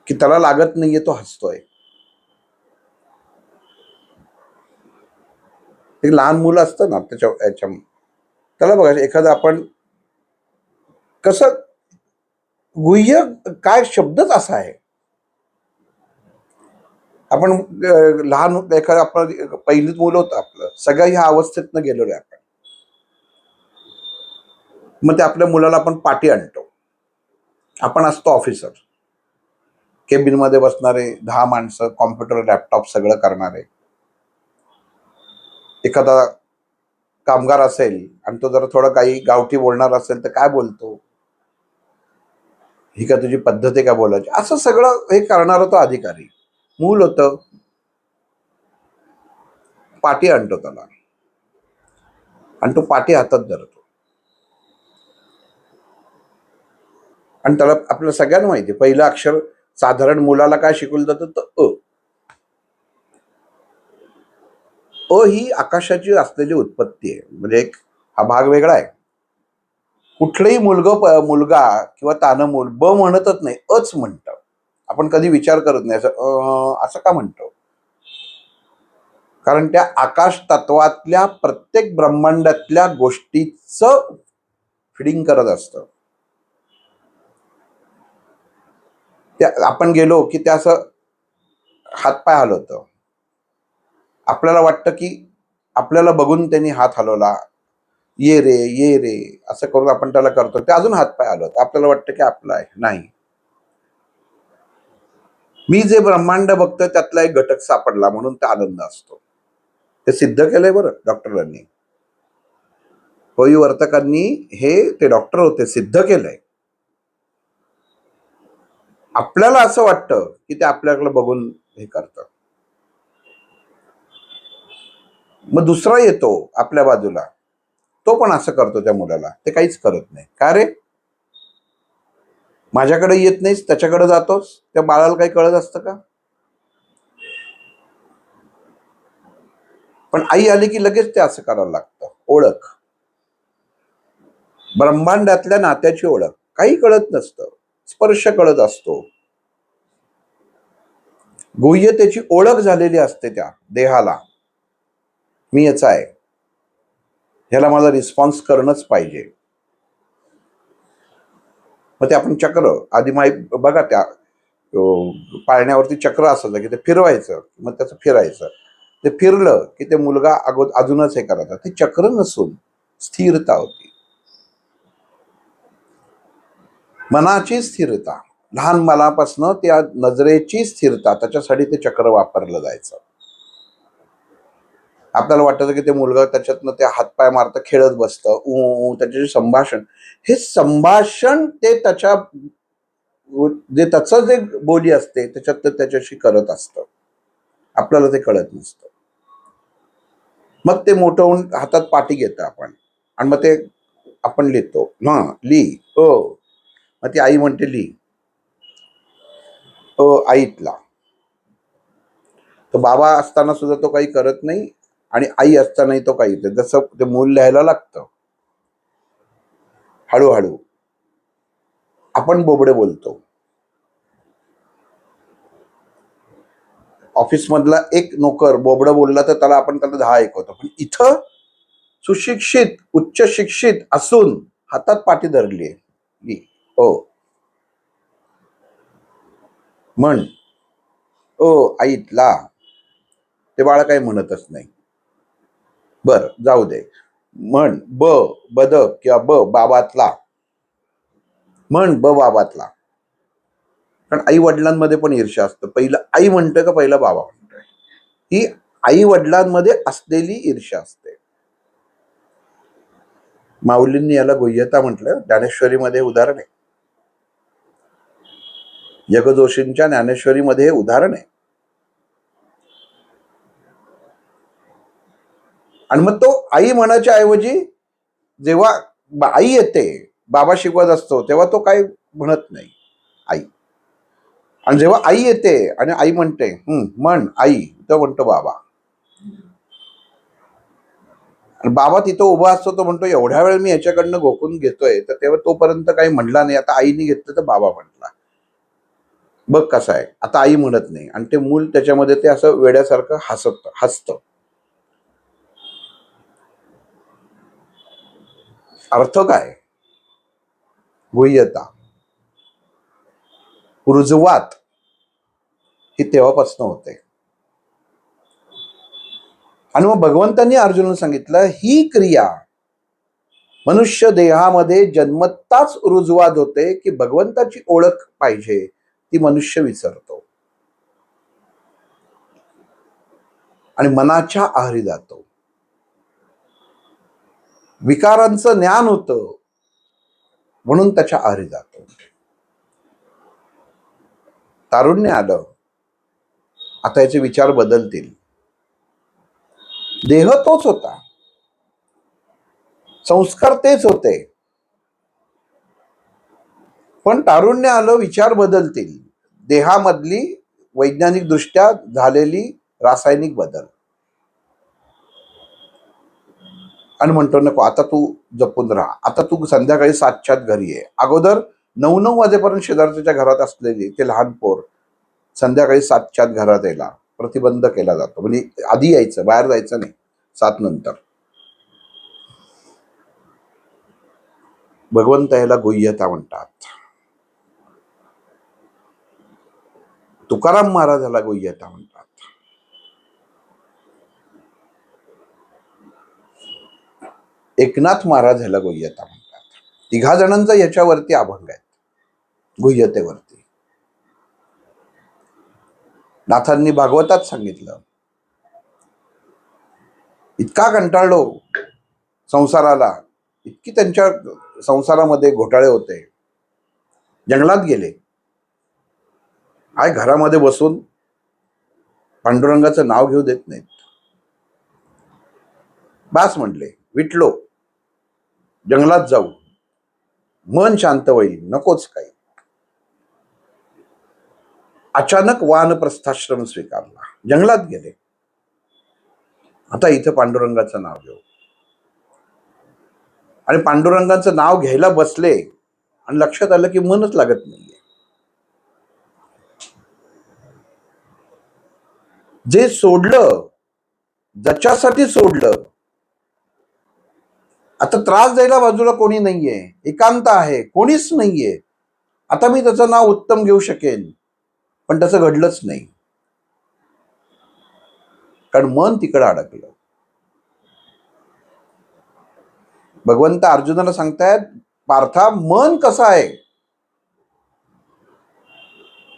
की त्याला लागत नाहीये, तो हसतोय. एक लहान मुलं असतं ना त्याच्या त्याला बघा, एखादं आपण कसं गुह्य काय शब्दच असा आहे. आपण लहान एखादं आपण पहिलीच मुलं होतं आपलं, सगळ्या ह्या अवस्थेतनं गेलेलो आहे आपण. मग ते आपल्या मुलाला आपण पाठी आणतो. आपण असतो ऑफिसर, केबिन मध्ये बसणारे 10 माणसं, कॉम्प्युटर लॅपटॉप सगळं करणारे. एखादा कामगार असेल आणि तो जरा थोडं काही गावठी बोलणार असेल तर काय बोलतो, ही का तुझी पद्धत आहे का बोलायची, असं सगळं हे करणारा तो अधिकारी. मूल होतं, पाठी आणतो त्याला आणि तो पाठी हातात धरतो. आणि त्याला आपल्याला सगळ्यांना माहिती, पहिलं अक्षर साधारण मुलाला काय शिकवलं जातं तर अ. अ ही आकाशाची असलेली उत्पत्ती आहे. म्हणजे एक हा भाग वेगळा आहे. कुठलंही मुलगा किंवा तानं मूल ब म्हणतच नाही, अच म्हणतं. आपण कधी विचार करत नाही असं असं का म्हणतो. कारण त्या आकाश तत्वातल्या प्रत्येक ब्रह्मांडातल्या गोष्टीचं फिडिंग करत असतं. त्या आपण गेलो की त्या असं हातपाय हलवतं. आपल्याला वाटतं की आपल्याला बघून त्यांनी हात हलवला, ये रे ये रे असं करून आपण त्याला करतो. ते अजून हातपाय हलवत, आपल्याला वाटतं की आपला आहे. नाही, मी जे ब्रह्मांड बघतोय त्यातला एक घटक सापडला म्हणून ते आनंद असतो. ते सिद्ध केलंय बरं डॉक्टरांनी, परिवर्तकांनी. हे ते डॉक्टर होते, सिद्ध केलंय. आपल्याला असं वाटतं की ते आपल्याकडे बघून हे करतं. मग दुसरा येतो आपल्या बाजूला, तो पण असं करतो त्या मुलाला, ते काहीच करत नाही. का रे, माझ्याकडे येत नाहीस, त्याच्याकडे जातोस. त्या बाळाला काही कळत असतं का. पण आई आली की लगेच ते असं करायला लागतं. ओळख, ब्रह्मांडातल्या नात्याची ओळख. काही कळत नसतं, स्पर्श कळत असतो. गुह्यतेची ओळख झालेली असते त्या देहाला, मी याचा आहे, ह्याला माझा रिस्पॉन्स करणंच पाहिजे. मग ते आपण चक्र आधी माहीत बघा, त्या पाळण्यावरती चक्र असायचं की ते फिरवायचं, मग त्याचं फिरायचं. ते फिरलं की ते मुलगा अजूनच हे करायचा. ते चक्र नसून स्थिरता होती, मनाची स्थिरता. लहान मनापासनं त्या नजरेची स्थिरता, त्याच्यासाठी ते चक्र वापरलं जायचं. आपल्याला वाटायचं की ते मुलगा त्याच्यातनं ते हातपाय मारतं, खेळत बसतं, त्याच्याशी संभाषण. हे संभाषण ते त्याच्या जे त्याचं जे बोली असते त्याच्यात त्याच्याशी करत असतं, आपल्याला ते कळत नसतं. मग ते मोठं होऊन हातात पाटी घेतं आपण, आणि मग ते आपण लिहितो, ली हो. मग ती आई म्हणते ली, आईतला. तो बाबा असताना सुद्धा तो काही करत नाही आणि आई असतानाही तो काही, जसं ते मूल लिहायला लागतं. हळूहळू आपण बोबडे बोलतो. ऑफिस मधला एक नोकर बोबडं बोलला तर त्याला 10 ऐकवतो. पण इथं सुशिक्षित उच्च शिक्षित असून हातात पाठी धरली. हो म्हण, ओ आईतला, ते बाळ काही म्हणतच नाही. बर जाऊ दे. म्हण बदक किंवा बाबातला, म्हण बाबातला. कारण आई वडिलांमध्ये पण ईर्ष्या असतं. पहिलं आई म्हणतं का पहिला बाबा म्हणतोय, ही आई वडिलांमध्ये असलेली ईर्ष्या असते. माऊलींनी याला गुह्यता म्हटलं. ज्ञानेश्वरीमध्ये उदाहरण आहे. जगदोषींच्या ज्ञानेश्वरीमध्ये हे उदाहरण आहे. आणि मग तो आई म्हणायच्या ऐवजी जेव्हा आई येते, बाबा शिकवत असतो, तेव्हा तो काय म्हणत नाही आई. आणि जेव्हा आई येते आणि आई म्हणते म्हण आई, तो म्हणतो बाबा. आणि बाबा तिथं उभा असतो, तो म्हणतो एवढ्या वेळ मी याच्याकडनं घोकून घेतोय, तर तेव्हा तोपर्यंत काही म्हणला नाही. आता आईने घेतलं तर बाबा म्हटला. बघ कसं आहे, आता आई म्हणत नाही. आणि ते मूल त्याच्यामध्ये ते असं वेड्यासारखं हसतं. अर्थ काय? गुह्यता, रुजवात ही तेव्हापासून होते. आणि मग भगवंतांनी अर्जुनाला सांगितलं, ही क्रिया मनुष्य देहामध्ये जन्मताच रुजवात होते की भगवंताची ओळख पाहिजे, ती मनुष्य विसरतो आणि मनाच्या आहारी जातो. विकारांचं ज्ञान होतं म्हणून त्याच्या आहारी जातो. तारुण्य आलं, आता याचे विचार बदलतील. देह तोच होता, संस्कार तेच होते, पण तारुण्य आलं, विचार बदलतील. देहामधली वैज्ञानिक दृष्ट्या झालेली रासायनिक बदल. आणि म्हणतो नको, आता तू जपून राहा, आता तू संध्याकाळी 7च्या घरी ये. अगोदर 9 वाजेपर्यंत शेजारच्या घरात असलेली ते लहान पोर संध्याकाळी 7च्या घरात यायला प्रतिबंध केला जातो. म्हणजे आधी यायचं, बाहेर जायचं नाही 7 नंतर. भगवंत याला गुह्यता म्हणतात. तुकाराम महाराजाला गुह्यता म्हणतात. एकनाथ महाराज ह्याला गुह्यता म्हणतात. 3 जणांचा याच्यावरती अभंग आहे, गुह्यतेवरती. नाथांनी भागवतात सांगितलं, इतका कंटाळलो संसाराला, इतकी त्यांच्या संसारामध्ये घोटाळे होते, जंगलात गेले. घरामध्ये बसून पांडुरंगाचं नाव घेऊ देत नाहीत. बास म्हणले, विटलो, जंगलात जाऊ, मन शांत होईल, नकोच काही. अचानक वानप्रस्थाश्रम स्वीकारला, जंगलात गेले. आता इथं पांडुरंगाचं नाव घेऊ. आणि पांडुरंगाचं नाव घ्यायला बसले आणि लक्षात आलं की मनच लागत नाहीये. जे सोडलं, ज्याच्यासाठी सोडलं, आता त्रास द्यायला बाजूला कोणी नाहीये, एकांत आहे, कोणीच नाहीये. आता मी त्याचं नाव उत्तम घेऊ शकेन, पण त्याचं घडलंच नाही, कारण मन तिकडं अडकलं. भगवंत अर्जुनाला सांगतायत, पार्था, मन कसं आहे,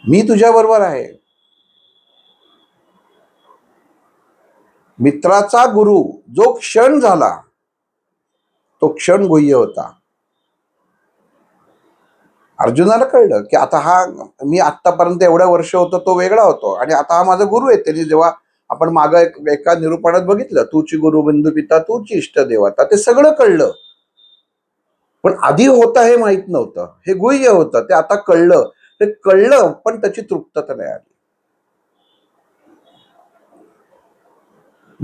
मी तुझ्या बरोबर आहे. मित्राचा गुरु जो क्षण झाला, तो क्षण गुह्य होता. अर्जुनाला कळलं की आता हा, मी आतापर्यंत एवढ्या वर्ष होतो तो वेगळा होतो, आणि आता हा माझा गुरु आहे. त्यांनी जेव्हा आपण माग एका निरूपणात बघितलं, तूची गुरु बिंदू पिता, तूची इष्ट देवता, ते सगळं कळलं. पण आधी होतं हे माहित नव्हतं, हे गुह्य होतं, ते आता कळलं. ते कळलं, पण त्याची तृप्तता नाही आली.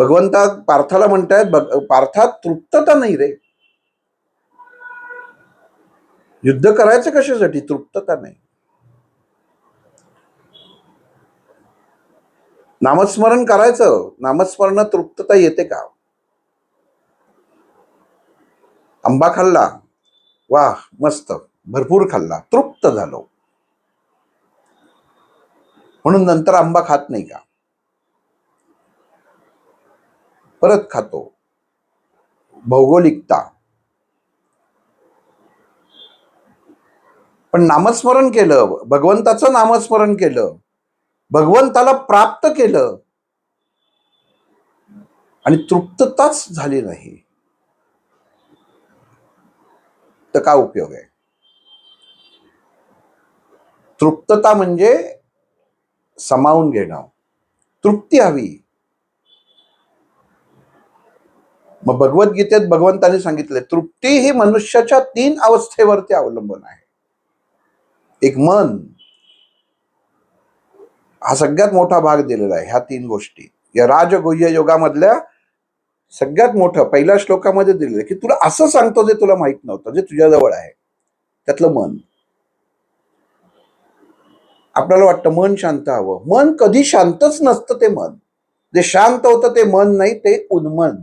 भगवंता पार्थाला म्हणतायत, पार्था तृप्तता नाही रे, युद्ध करायचं कशासाठी, तृप्तता नाही. नामस्मरण करायचं, नामस्मरण तृप्तता येते का? आंबा खाल्ला, वा मस्त, भरपूर खाल्ला, तृप्त झालो, म्हणून नंतर आंबा खात नाही का? परत खातो. भौगोलिकता. पण नामस्मरण केलं, भगवंताचं नामस्मरण केलं, भगवंताला प्राप्त केलं आणि तृप्तताच झाली नाही, तर काय उपयोग आहे? तृप्तता म्हणजे समावून घेणं, तृप्ती हवी. मग भगवद्गीतेत भगवंताने सांगितले, तृप्ती ही मनुष्याच्या 3 अवस्थेवरती अवलंबून आहे. एक मन, हा सगळ्यात मोठा भाग दिलेला आहे ह्या 3 गोष्टी. या राजगुह्य योगामधल्या सगळ्यात मोठं पहिल्या श्लोकामध्ये दिलेलं की तुला असं सांगतो जे तुला माहित नव्हतं, जे तुझ्याजवळ आहे, त्यातलं मन. आपल्याला वाटतं मन शांत हवं, मन कधी शांतच नसतं. ते मन जे शांत होतं ते मन नाही, ते उन्मन.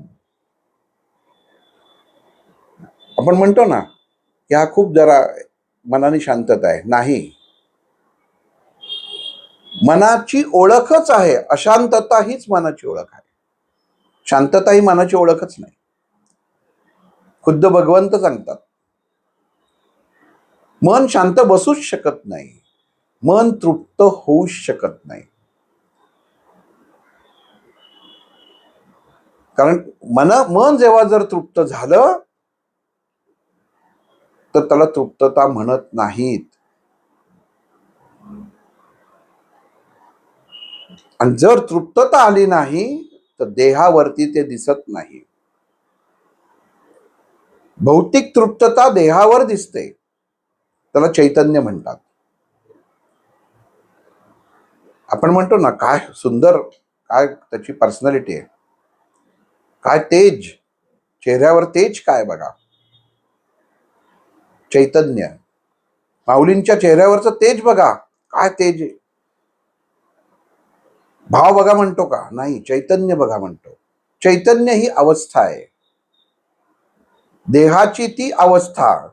आपण म्हणतो ना की हा खूप जरा मनाने शांतता आहे, नाही. मनाची ओळखच आहे अशांतता, हीच मनाची ओळख आहे. शांतता ही मनाची ओळखच नाही. खुद्द भगवंत सांगतात, मन शांत बसूच शकत नाही, मन तृप्त होऊच शकत नाही. कारण मन जेव्हा जर तृप्त झालं तर त्याला तृप्तता म्हणत नाहीत. आणि जर तृप्तता आली नाही तर देहावरती ते दिसत नाही. भौतिक तृप्तता देहावर दिसते, त्याला चैतन्य म्हणतात. आपण म्हणतो ना काय सुंदर, काय त्याची पर्सनॅलिटी आहे, काय तेज, चेहऱ्यावर तेज काय बघा, चैतन्य. माऊलींच्या चेहऱ्यावरचं तेज बघा, काय तेज आहे. भाव बघा म्हणतो का? नाही, चैतन्य बघा म्हणतो. चैतन्य ही अवस्था आहे, देहाची ती अवस्था,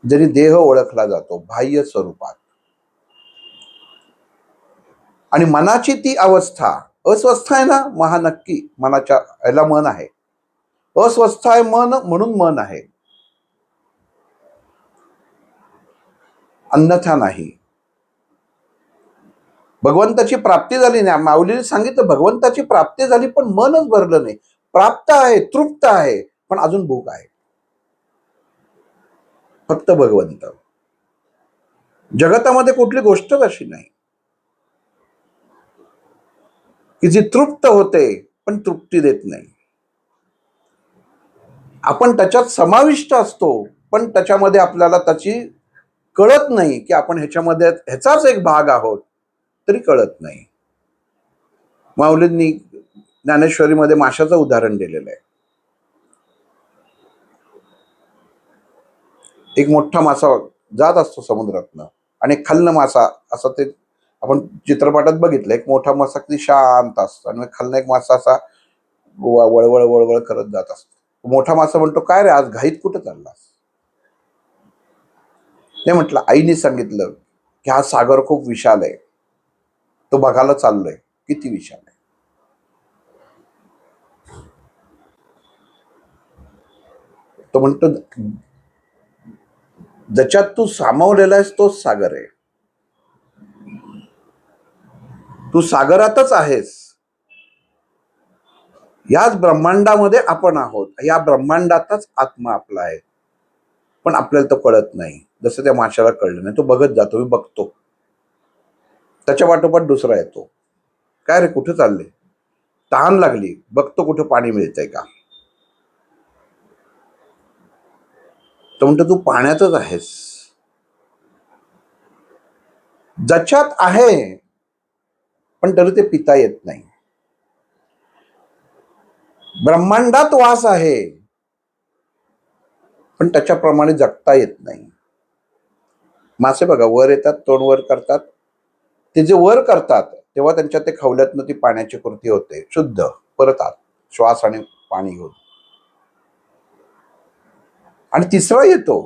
जरी देह ओळखला जातो बाह्य स्वरूपात. आणि मनाची ती अवस्था अस्वस्थ आहे ना, महा नक्की मनाच्या याला मन आहे. अस्वस्थ आहे मन, म्हणून मन आहे, अन्यथा नाही. भगवंताची प्राप्ती झाली नाही, माऊलीने सांगितलं भगवंताची प्राप्ती झाली पण मनच भरलं नाही. प्राप्त आहे, तृप्त आहे, पण अजून भूक आहे. फक्त भगवंत. जगतामध्ये कुठली गोष्टच अशी नाही की जी तृप्त होते पण तृप्ती देत नाही. आपण त्याच्यात समाविष्ट असतो पण त्याच्यामध्ये आपल्याला त्याची कळत नाही की आपण ह्याच्यामध्ये ह्याचाच एक भाग आहोत, तरी कळत नाही. माऊलींनी ज्ञानेश्वरीमध्ये माशाचं उदाहरण दिलेलं आहे. एक मोठा मासा जात असतो समुद्रातनं आणि खालनं मासा, असं ते आपण चित्रपटात बघितलं, एक मोठा मासा किती शांत असतो आणि खालनं एक मासा असा वळवळ वळवळ करत जात असतो. मोठा मासा म्हणतो, काय रे आज घाईत कुठं चाललास? नाही म्हटलं, आईने सांगितलं की हा सागर खूप विशाल आहे, तो बघायला चाललोय किती विशाल आहे. तो म्हणतो ज्याच्यात तू सामावलेला आहेस तोच सागर आहे, तू सागरातच आहेस. याच ब्रह्मांडामध्ये आपण आहोत, या ब्रह्मांडातच आत्मा आपला आहे, पण आपल्याला तो कळत नाही. जसं त्या माशाला कळलं नाही, तो बघत जातो, मी बघतो, त्याच्या वाटोपाठ दुसरा येतो, काय रे कुठे चालले? तहान लागली, बघतो कुठं पाणी मिळतंय का. तो म्हणतो तू पाण्यातच आहेस, ज्याच्यात आहे पण तरी ते पिता येत नाही. ब्रह्मांडात वास आहे, पण त्याच्याप्रमाणे जगता येत नाही. मासे बघा वर येतात, तोंड वर करतात. ते जे वर करतात तेव्हा त्यांच्या ते खवल्यातनं ती पाण्याची कृती होते, शुद्ध परत आत श्वास आणि पाणी घेऊन. आणि तिसरा येतो,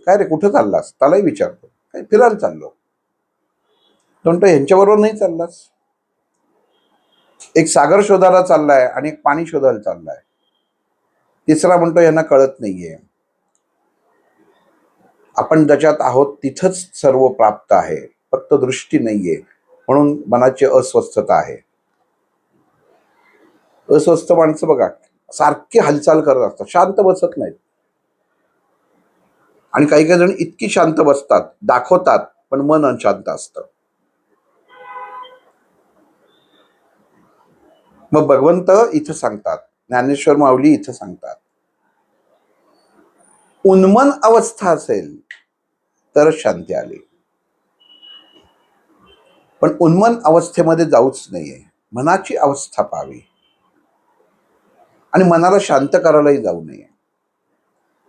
काय रे कुठं चाललास, त्यालाही विचारतो, काय फिरायला चाललो. तो म्हणतो ह्यांच्याबरोबर नाही चाललास. एक सागर शोधायला चाललाय आणि एक पाणी शोधायला चाललाय. तिसरा म्हणतो यांना कळत नाहीये, आपण ज्याच्यात आहोत तिथंच सर्व प्राप्त आहे, फक्त दृष्टी नाहीये, म्हणून मनाची अस्वस्थता आहे. अस्वस्थ माणसं बघा सारखी हालचाल करत असतात, शांत बसत नाहीत. आणि काही काही जण इतकी शांत बसतात, दाखवतात, पण मन अशांत असतं. मग भगवंत इथं सांगतात, ज्ञानेश्वर माऊली इथं सांगतात, उन्मन अवस्था असेल तर शांती आली, पण उन्मन अवस्थेमध्ये जाऊच नाहीये, मनाची अवस्था पाहावी आणि मनाला शांत करायलाही जाऊ नये.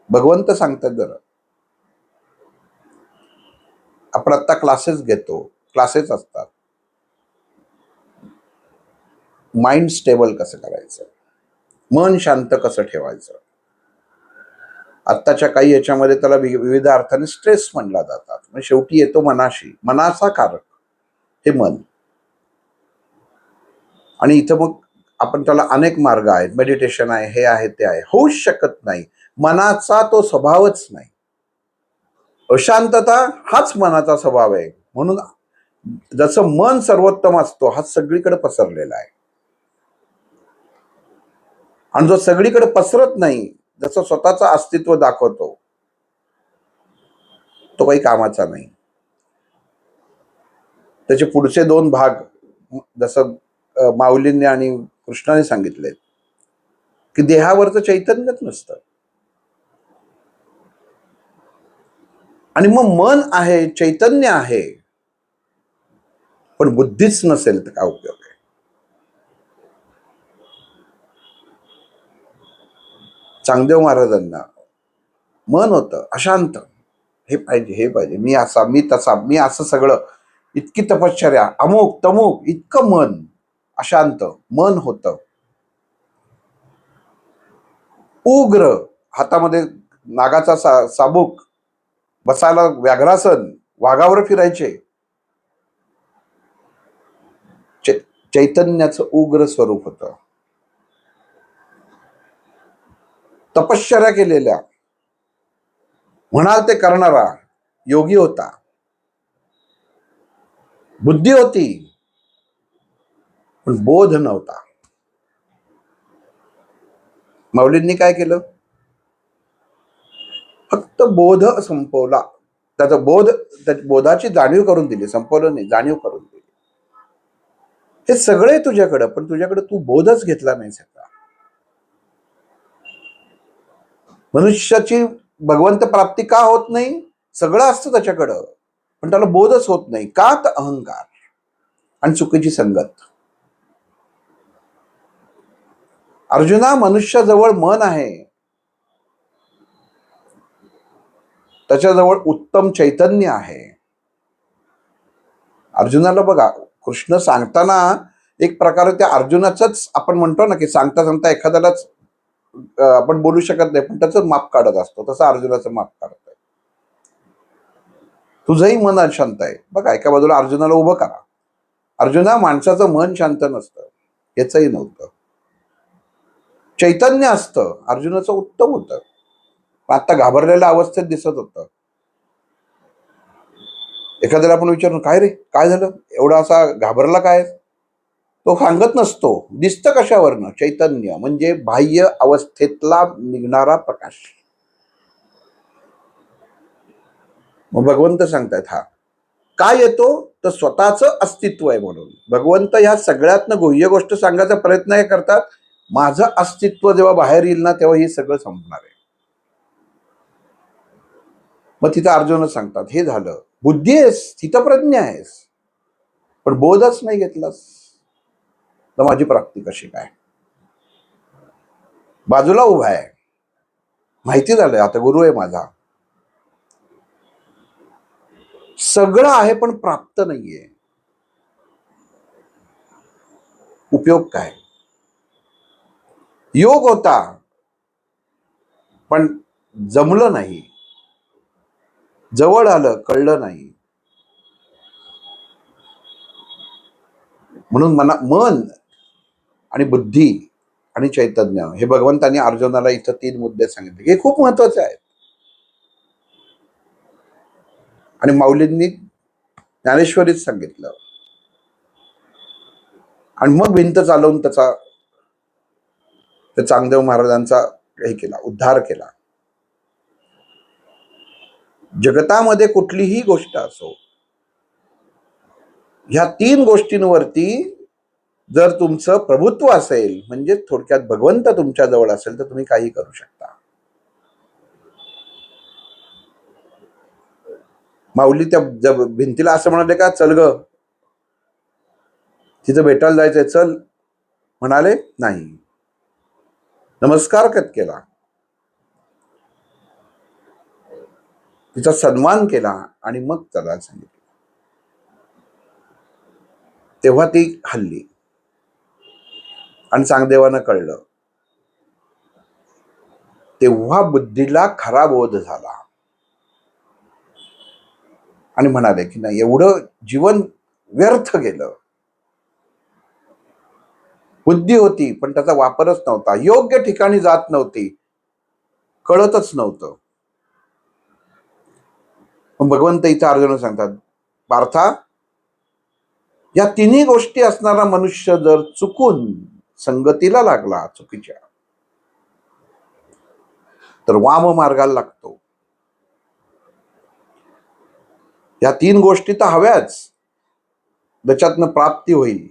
भगवंत सांगतात जरा, आपण आता क्लासेस घेतो, क्लासेस असतात, माइंड स्टेबल कसं करायचं, मन शांत कसं ठेवायचं. आत्ताच्या काही याच्यामध्ये त्याला विविध अर्थाने स्ट्रेस म्हणला जातात. म्हणजे शेवटी येतो मनाशी, मनाचा कारक हे मन. आणि इथं मग आपण त्याला अनेक मार्ग आहेत, मेडिटेशन आहे, हे आहे, ते आहे. होऊच शकत नाही, मनाचा तो स्वभावच नाही. अशांतता हाच मनाचा स्वभाव आहे. म्हणून जसं मन सर्वोत्तम असतो, हा सगळीकडे पसरलेला आहे. आणि जो सगळीकडे पसरत नाही, जसं स्वतःचं अस्तित्व दाखवतो, तो काही कामाचा नाही. त्याचे पुढचे दोन भाग जसं माऊलींनी आणि कृष्णाने सांगितले की देहावरचं चैतन्यच नसतं. आणि मग मन आहे, चैतन्य आहे, पण बुद्धीच नसेल तर काय उपयोग आहे. चांगदेव महाराजांना मन होतं अशांत, हे पाहिजे, हे पाहिजे, मी असा, मी तसा, मी असं सगळं, इतकी तपश्चर्या, अमुक तमुक, इतकं मन अशांत मन होतं. उग्र, हातामध्ये नागाचा साबूक, बसायला व्याघ्रासन, वाघावर फिरायचे. चैतन्याचं उग्र स्वरूप होतं. तपश्चर्या केलेल्या, म्हणाल ते करणारा योगी होता. बुद्धी होती, पण बोध नव्हता. माऊलींनी काय केलं, फक्त बोध संपवला. त्याचा बोध, बोधाची जाणीव करून दिली, संपवलं नाही, जाणीव करून दिली. हे सगळे तुझ्याकडं, पण तुझ्याकडे तू बोधच घेतला नाही सगळा. मनुष्याची भगवंत प्राप्ती का होत नाही, सगळं असतं त्याच्याकडं, पण त्याला बोधच होत नाही. का तर अहंकार आणि चुकीची संगत. अर्जुना, मनुष्याजवळ मन आहे, त्याच्याजवळ उत्तम चैतन्य आहे. अर्जुनाला बघा, कृष्ण सांगताना एक प्रकारे त्या अर्जुनाच आपण म्हणतो ना की सांगता सांगता एखाद्यालाच आपण बोलू शकत नाही, पण त्याचं माप काढत असतो, तसं अर्जुनाचं माप काढतोय. तुझंही मन अशांत आहे. बघा एका बाजूला अर्जुनाला उभं करा. अर्जुना, माणसाचं मन शांत नसतं, याचंही नव्हतं. चैतन्य असतं, अर्जुनाचं उत्तम होतं, आता घाबरलेल्या अवस्थेत दिसत होतं. एखाद्याला आपण विचारून, काय रे काय झालं, एवढा असा घाबरला काय, तो सांगत नसतो. दिसतं कशावरनं, चैतन्य म्हणजे बाह्य अवस्थेतला निघणारा प्रकाश. मग भगवंत सांगतायत, हा काय येतो तर स्वतःच अस्तित्व आहे म्हणून. भगवंत ह्या सगळ्यातनं गुह्य गोष्ट सांगायचा प्रयत्न हे करतात, माझं अस्तित्व जेव्हा बाहेर येईल ना तेव्हा हे सगळं संपणार आहे. मग तिथं अर्जुन सांगतात, हे झालं, बुद्धी आहेस, स्थितप्रज्ञ आहेस, पण बोधच नाही घेतलास, तर माझी प्राप्ती कशी काय. बाजूला उभा आहे, माहिती झालंय आता गुरु आहे माझा. सगळं आहे पण प्राप्त नाहीये. उपयोग काय? योग होता पण जमलं नाही, जवळ आलं कळलं नाही. म्हणून मन आणि बुद्धी आणि चैतन्य हे भगवंतांनी अर्जुनाला इथं 3 मुद्दे सांगितले. हे खूप महत्वाचे आहेत. आणि माऊलींनी ज्ञानेश्वरीत सांगितलं. आणि मग भिंत चालवून त्या चांगदेव महाराजांचा हे केला, उद्धार केला. जगतामध्ये कुठलीही गोष्ट असो, ह्या 3 गोष्टींवरती जर तुमचं प्रभुत्व असेल, म्हणजे थोडक्यात भगवंत तुमच्या जवळ असेल, तर तुम्ही काही करू शकता. माऊली त्या भिंतीला असं म्हणाले का, चल ग तिथं भेटायला जायचंय, चल म्हणाले नाही. नमस्कार केला, तिचा सन्मान केला आणि मग चला सांगितलं. तेव्हा ती हल्ली आणि चांगदेवानं कळलं. तेव्हा बुद्धीला खरा बोध झाला आणि म्हणाले की नाही, एवढं जीवन व्यर्थ गेलं. बुद्धी होती पण त्याचा वापरच नव्हता, योग्य ठिकाणी जात नव्हती, कळतच नव्हतं. भगवंत इथं अर्जुन सांगतात, पार्था, या 3 गोष्टी असणारा मनुष्य जर चुकून संगतीला लागला चुकीच्या, तर वाम मार्गाला लागतो. या 3 गोष्टी तर हव्याच, त्याच्यातनं प्राप्ती होईल.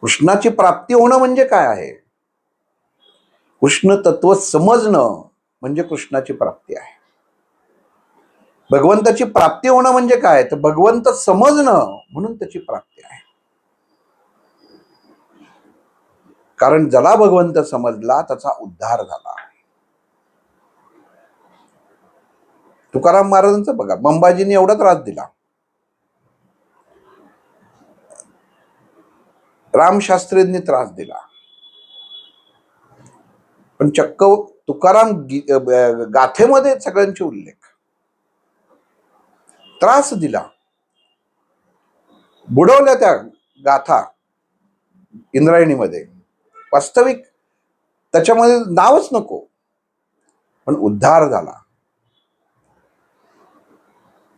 कृष्णाची प्राप्ती होणं म्हणजे काय आहे? कृष्ण तत्व समजणं म्हणजे कृष्णाची प्राप्ती आहे. भगवंताची प्राप्ती होणं म्हणजे काय? तर भगवंत समजणं म्हणून त्याची प्राप्ती आहे. कारण ज्याला भगवंत समजला त्याचा उद्धार झाला. तुकाराम महाराजांचं बघा, मंबाजींनी एवढा त्रास दिला, रामशास्त्रींनी त्रास दिला, पण चक्क तुकाराम गाथेमध्ये सगळ्यांचे उल्लेख. त्रास दिला, बुडवल्या त्या गाथा इंद्रायणीमध्ये. वास्तविक त्याच्यामध्ये नावच नको, पण उद्धार झाला.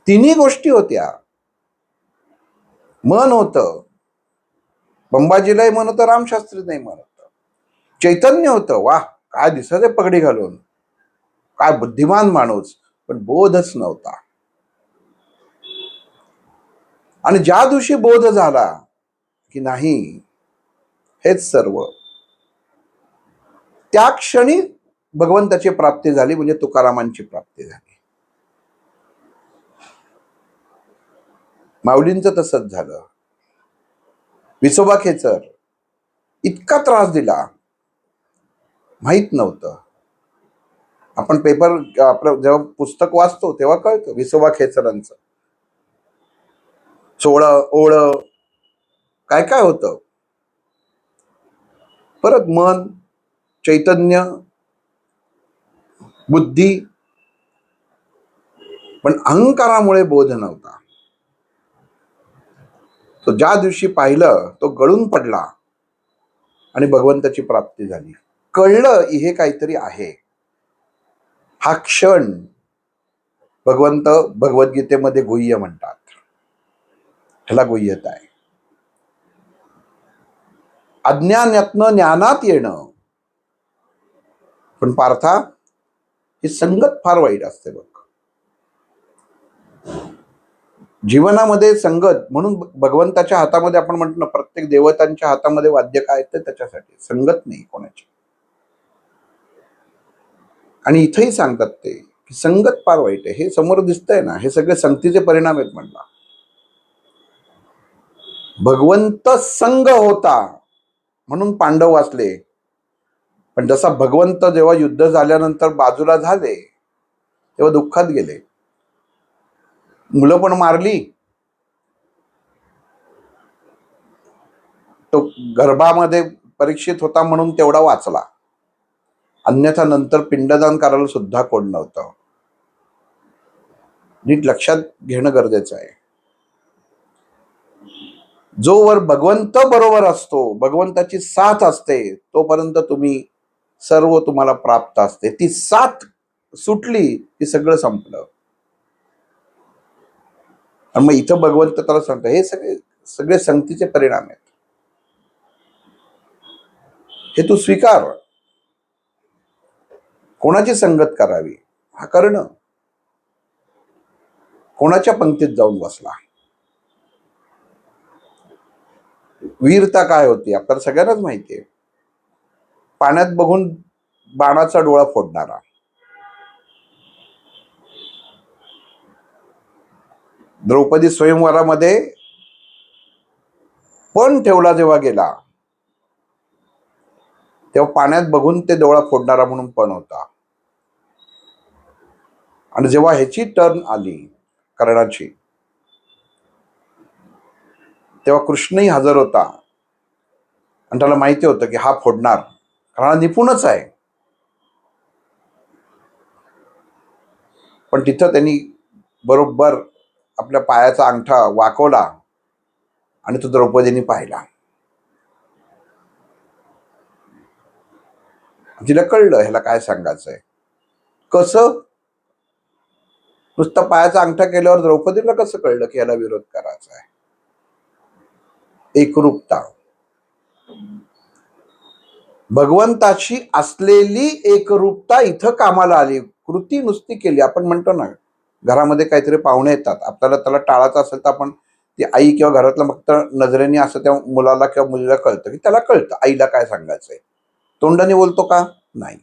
3 गोष्टी होत्या. मन होतं, बंबाजीलाही मन होतं, रामशास्त्रीलाही मन होतं. चैतन्य होतं, वाह काय दिसत पगडी घालून, काय बुद्धिमान माणूस, पण बोधच नव्हता. आणि ज्या दिवशी बोध झाला की नाही हेच सर्व, त्या क्षणी भगवंताची प्राप्ती झाली, म्हणजे तुकारामांची प्राप्ती झाली. माऊलींचं तसंच झालं. विसोबा खेचर इतका त्रास दिला, माहित नव्हतं. आपण पेपर आपलं जेव्हा पुस्तक वाचतो तेव्हा कळतं विसोबा खेचरांचं 16 ओळ काय काय होतं. परत मन, चैतन्य, बुद्धी, पण अहंकारामुळे बोध नव्हता. तो ज्या दिवशी पाहिलं तो गळून पडला आणि भगवंताची प्राप्ती झाली. कळलं हे काहीतरी आहे. हा क्षण भगवंत भगवद्गीतेमध्ये गुह्य म्हणतात, ह्याला गुह्यता आहे. अज्ञानातनं ज्ञानात येणं. पण पार्था, ही संगत फार वाईट असते बघ. जीवनामध्ये संगत, म्हणून भगवंताच्या हातामध्ये आपण म्हणतो ना, प्रत्येक देवतांच्या हातामध्ये वाद्य काय ते त्याच्यासाठी संगत नाही कोणाची. आणि इथेही सांगतात ते की संगत फार वाईट आहे. हे समोर दिसतंय ना, हे सगळे संगतीचे परिणाम आहेत म्हणला. भगवंत संग होता म्हणून पांडव वाचले, पण जसा भगवंत जेव्हा युद्ध झाल्यानंतर बाजूला झाले तेव्हा दुःखात गेले. मुलं पण मारली, तो गर्भामध्ये परीक्षित होता म्हणून तेवढा वाचला, अन्यथा नंतर पिंडदान करायला सुद्धा कोण नव्हतं. नीट लक्षात घेणं गरजेचं आहे. जोवर भगवंत बरोबर असतो, भगवंताची साथ असते, तोपर्यंत सर्व तुम्हाला प्राप्त असते. ती साथ सुटली की सगळं संपलं. आणि मग इथं भगवंत त्याला सांगतो, हे सगळे संगतीचे परिणाम आहेत, हे तू स्वीकार. कोणाची संगत करावी हा कर्ण कोणाच्या पंक्तीत जाऊन बसला. वीरता काय होती आपल्याला सगळ्यांनाच माहितीये. पाण्यात बघून बाणाचा डोळा फोडणारा, द्रौपदी स्वयंवरामध्ये पण ठेवला जेव्हा गेला तेव्हा पाण्यात बघून ते डोळा फोडणारा म्हणून पण होता. आणि जेव्हा ह्याची टर्न आली कर्णाची, तेव्हा कृष्णही हजर होता आणि त्याला माहिती होतं की हा फोडणार, कारण हा निपुणच आहे. पण तिथं त्यांनी बरोबर आपल्या पायाचा अंगठा वाकवला आणि तो द्रौपदीने पाहिला. तिला कळलं ह्याला काय सांगायचंय. कसं? नुसतं पायाचा अंगठा केल्यावर द्रौपदीला कसं कळलं की याला विरोध करायचा आहे. एकरूपता, भगवंताची असलेली एकरूपता इथं कामाला आली. कृती नुसती केली. आपण म्हणतो ना, घरामध्ये काहीतरी पाहुणे येतात, आपल्याला त्याला टाळायचं असेल तर आपण ती आई किंवा घरातलं फक्त नजरेने असं त्या मुलाला किंवा मुलीला कळतं की त्याला कळतं आईला काय सांगायचंय. तोंडाने बोलतो का? नाही,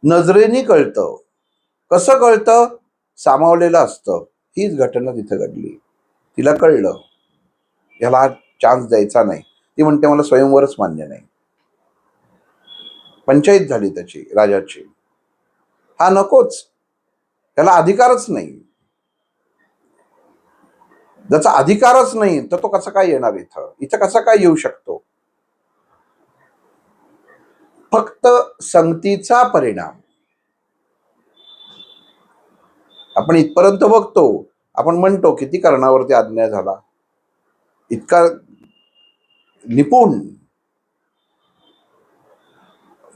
नजरेने कळतं. कसं कळतं? सामावलेलं असतं. हीच घटना तिथं घडली. तिला कळलं याला हा चान्स द्यायचा नाही. ती म्हणते मला स्वयंवरच मान्य नाही. पंचायत झाली त्याची राजाची, हा नकोच, त्याला अधिकारच नाही. ज्याचा अधिकारच नाही तर तो कसा काय येणार इथं कसा काय येऊ शकतो. फक्त संगतीचा परिणाम. आपण इथपर्यंत बघतो, आपण म्हणतो किती कर्णावरती अन्याय झाला, इतका निपुण.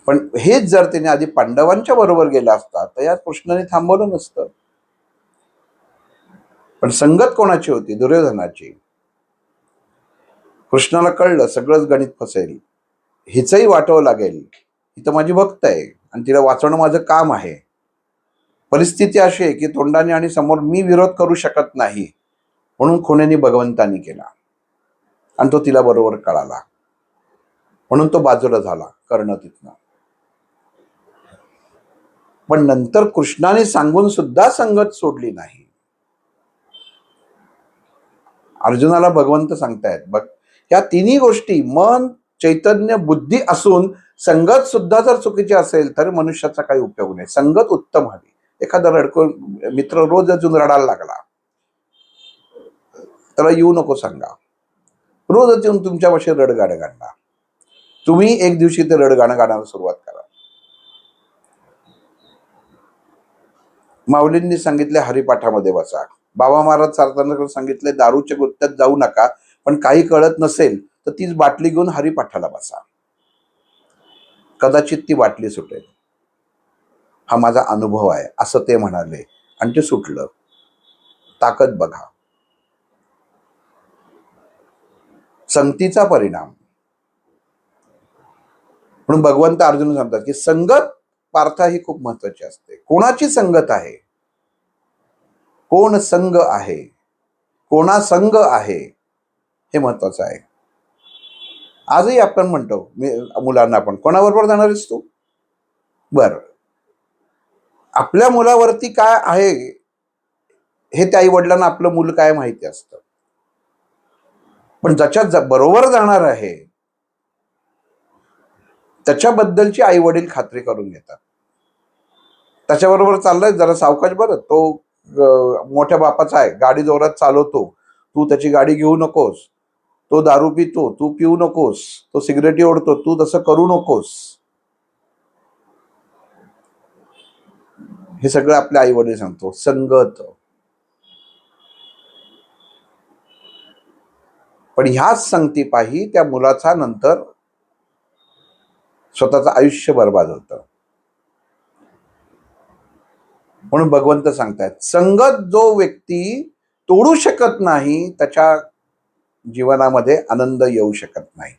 पण हेच जर त्याने आधी पांडवांच्या बरोबर गेला असता तर या कृष्णाने थांबवलं नसतं. पण संगत कोणाची होती? दुर्योधनाची. कृष्णाला कळलं सगळंच गणित फसेल, हिचंही वाटावं लागेल, ही तर माझी भक्त आहे आणि तिला वाचवणं माझं काम आहे. परिस्थिती अशी आहे की तोंडाने आणि समोर मी विरोध करू शकत नाही, म्हणून खुणेनी भगवंतानी केला आणि तो तिला बरोबर कळाला, म्हणून तो बाजूला झाला कर्ण तिथनं. पण नंतर कृष्णाने सांगून सुद्धा संगत सोडली नाही. अर्जुनाला भगवंत सांगतायत बघ, या तिन्ही गोष्टी मन, चैतन्य, बुद्धी असून संगत सुद्धा जर चुकीची असेल तर मनुष्याचा काही उपयोग नाही. संगत उत्तम हवी. एखादा मित्र रोज अजून रडायला लागला, त्याला येऊ नको सांगा. रोजच येऊन तुमच्यापाशी रडगाणं गाणं, तुम्ही एक दिवशी ते रडगाणं गाण्याला सुरुवात करा. माऊलींनी सांगितले हरिपाठामध्ये बसा. बाबा महाराज सारताना सांगितले दारूच्या गुत्त्यात जाऊ नका, पण काही कळत नसेल तर तीच बाटली घेऊन हरिपाठाला बसा, कदाचित ती बाटली सुटेल. हा माझा अनुभव आहे असं ते म्हणाले आणि ते सुटलं. ताकद बघा, संगतीचा परिणाम. म्हणून भगवंत अर्जुन सांगतात की संगत पार्था ही खूप महत्वाची असते. कोणाची संगत आहे, कोण संग आहे, कोणा संग आहे, हे महत्वाचं आहे. आजही आपण म्हणतो मुलांना, आपण कोणाबरोबर जाणार आहेस तू? बर, आपल्या मुलावरती काय आहे हे त्या आई वडिलांना आपलं मूल काय माहिती असतं. पण ज्याच्या बरोबर जाणार आहे त्याच्याबद्दलची आई वडील खात्री करून घेतात. त्याच्याबरोबर चाललाय जरा सावकाश बरं, तो मोठ्या बापाचा आहे, गाडी जोरात चालवतो, तू त्याची गाडी घेऊ नकोस. तो दारू पितो, तू पिऊ नकोस. तो सिगरेटी ओढतो, तू तसं करू नकोस. हे सगळं आपल्या आई वडील सांगतो. संगत. पण ह्याच संगतीपायी त्या मुलाचा नंतर स्वतःचं आयुष्य बर्बाद होतं. म्हणून भगवंत सांगतायत, संगत जो व्यक्ती तोडू शकत नाही त्याच्या जीवनामध्ये आनंद येऊ शकत नाही.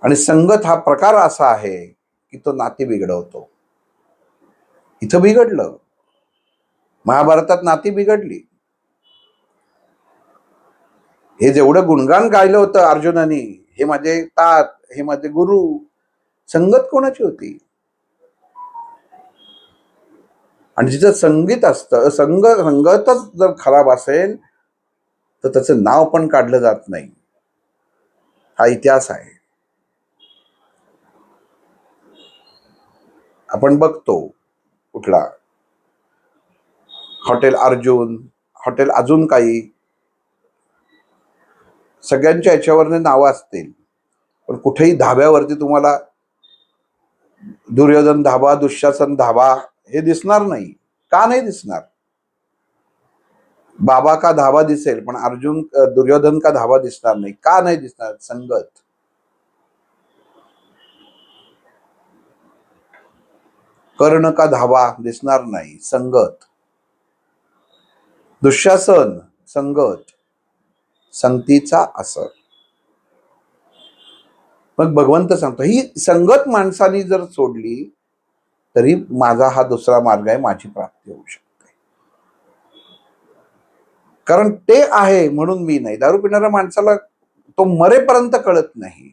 आणि संगत हा प्रकार असा आहे की तो नाती बिघडवतो. इथं बिघडलं, महाभारतात नाती बिघडली. हे जेवढं गुणगान गायलं होतं अर्जुनाने, हे माझे तात, हे माझे गुरु, संगत कोणाची होती? आणि जिथं संगीत असतं, संगतच जर खराब असेल तर त्याचं नाव पण काढलं जात नाही. हा इतिहास आहे. आपण बघतो कुठला हॉटेल अर्जुन, हॉटेल अजून काही, सगळ्यांच्या याच्यावरने नावं असतील, पण कुठेही धाब्यावरती तुम्हाला दुर्योधन धाबा, दुःशासन धाबा हे दिसणार नाही. का नाही दिसणार? बाबा का धाबा दिसेल, पण दुर्योधन का धाबा दिसणार नाही. का नाही दिसणार? संगत. कर्ण का धाबा दिसणार नाही. संगत. दुःशासन, संगत, संगतीचा असर. मग भगवंत सांगतो, ही संगत माणसाने जर सोडली तरी माझा हा दुसरा मार्ग आहे, माझी प्राप्ती होऊ शकते. कारण ते आहे म्हणून मी नाही. दारू पिणाऱ्या माणसाला तो मरेपर्यंत कळत नाही,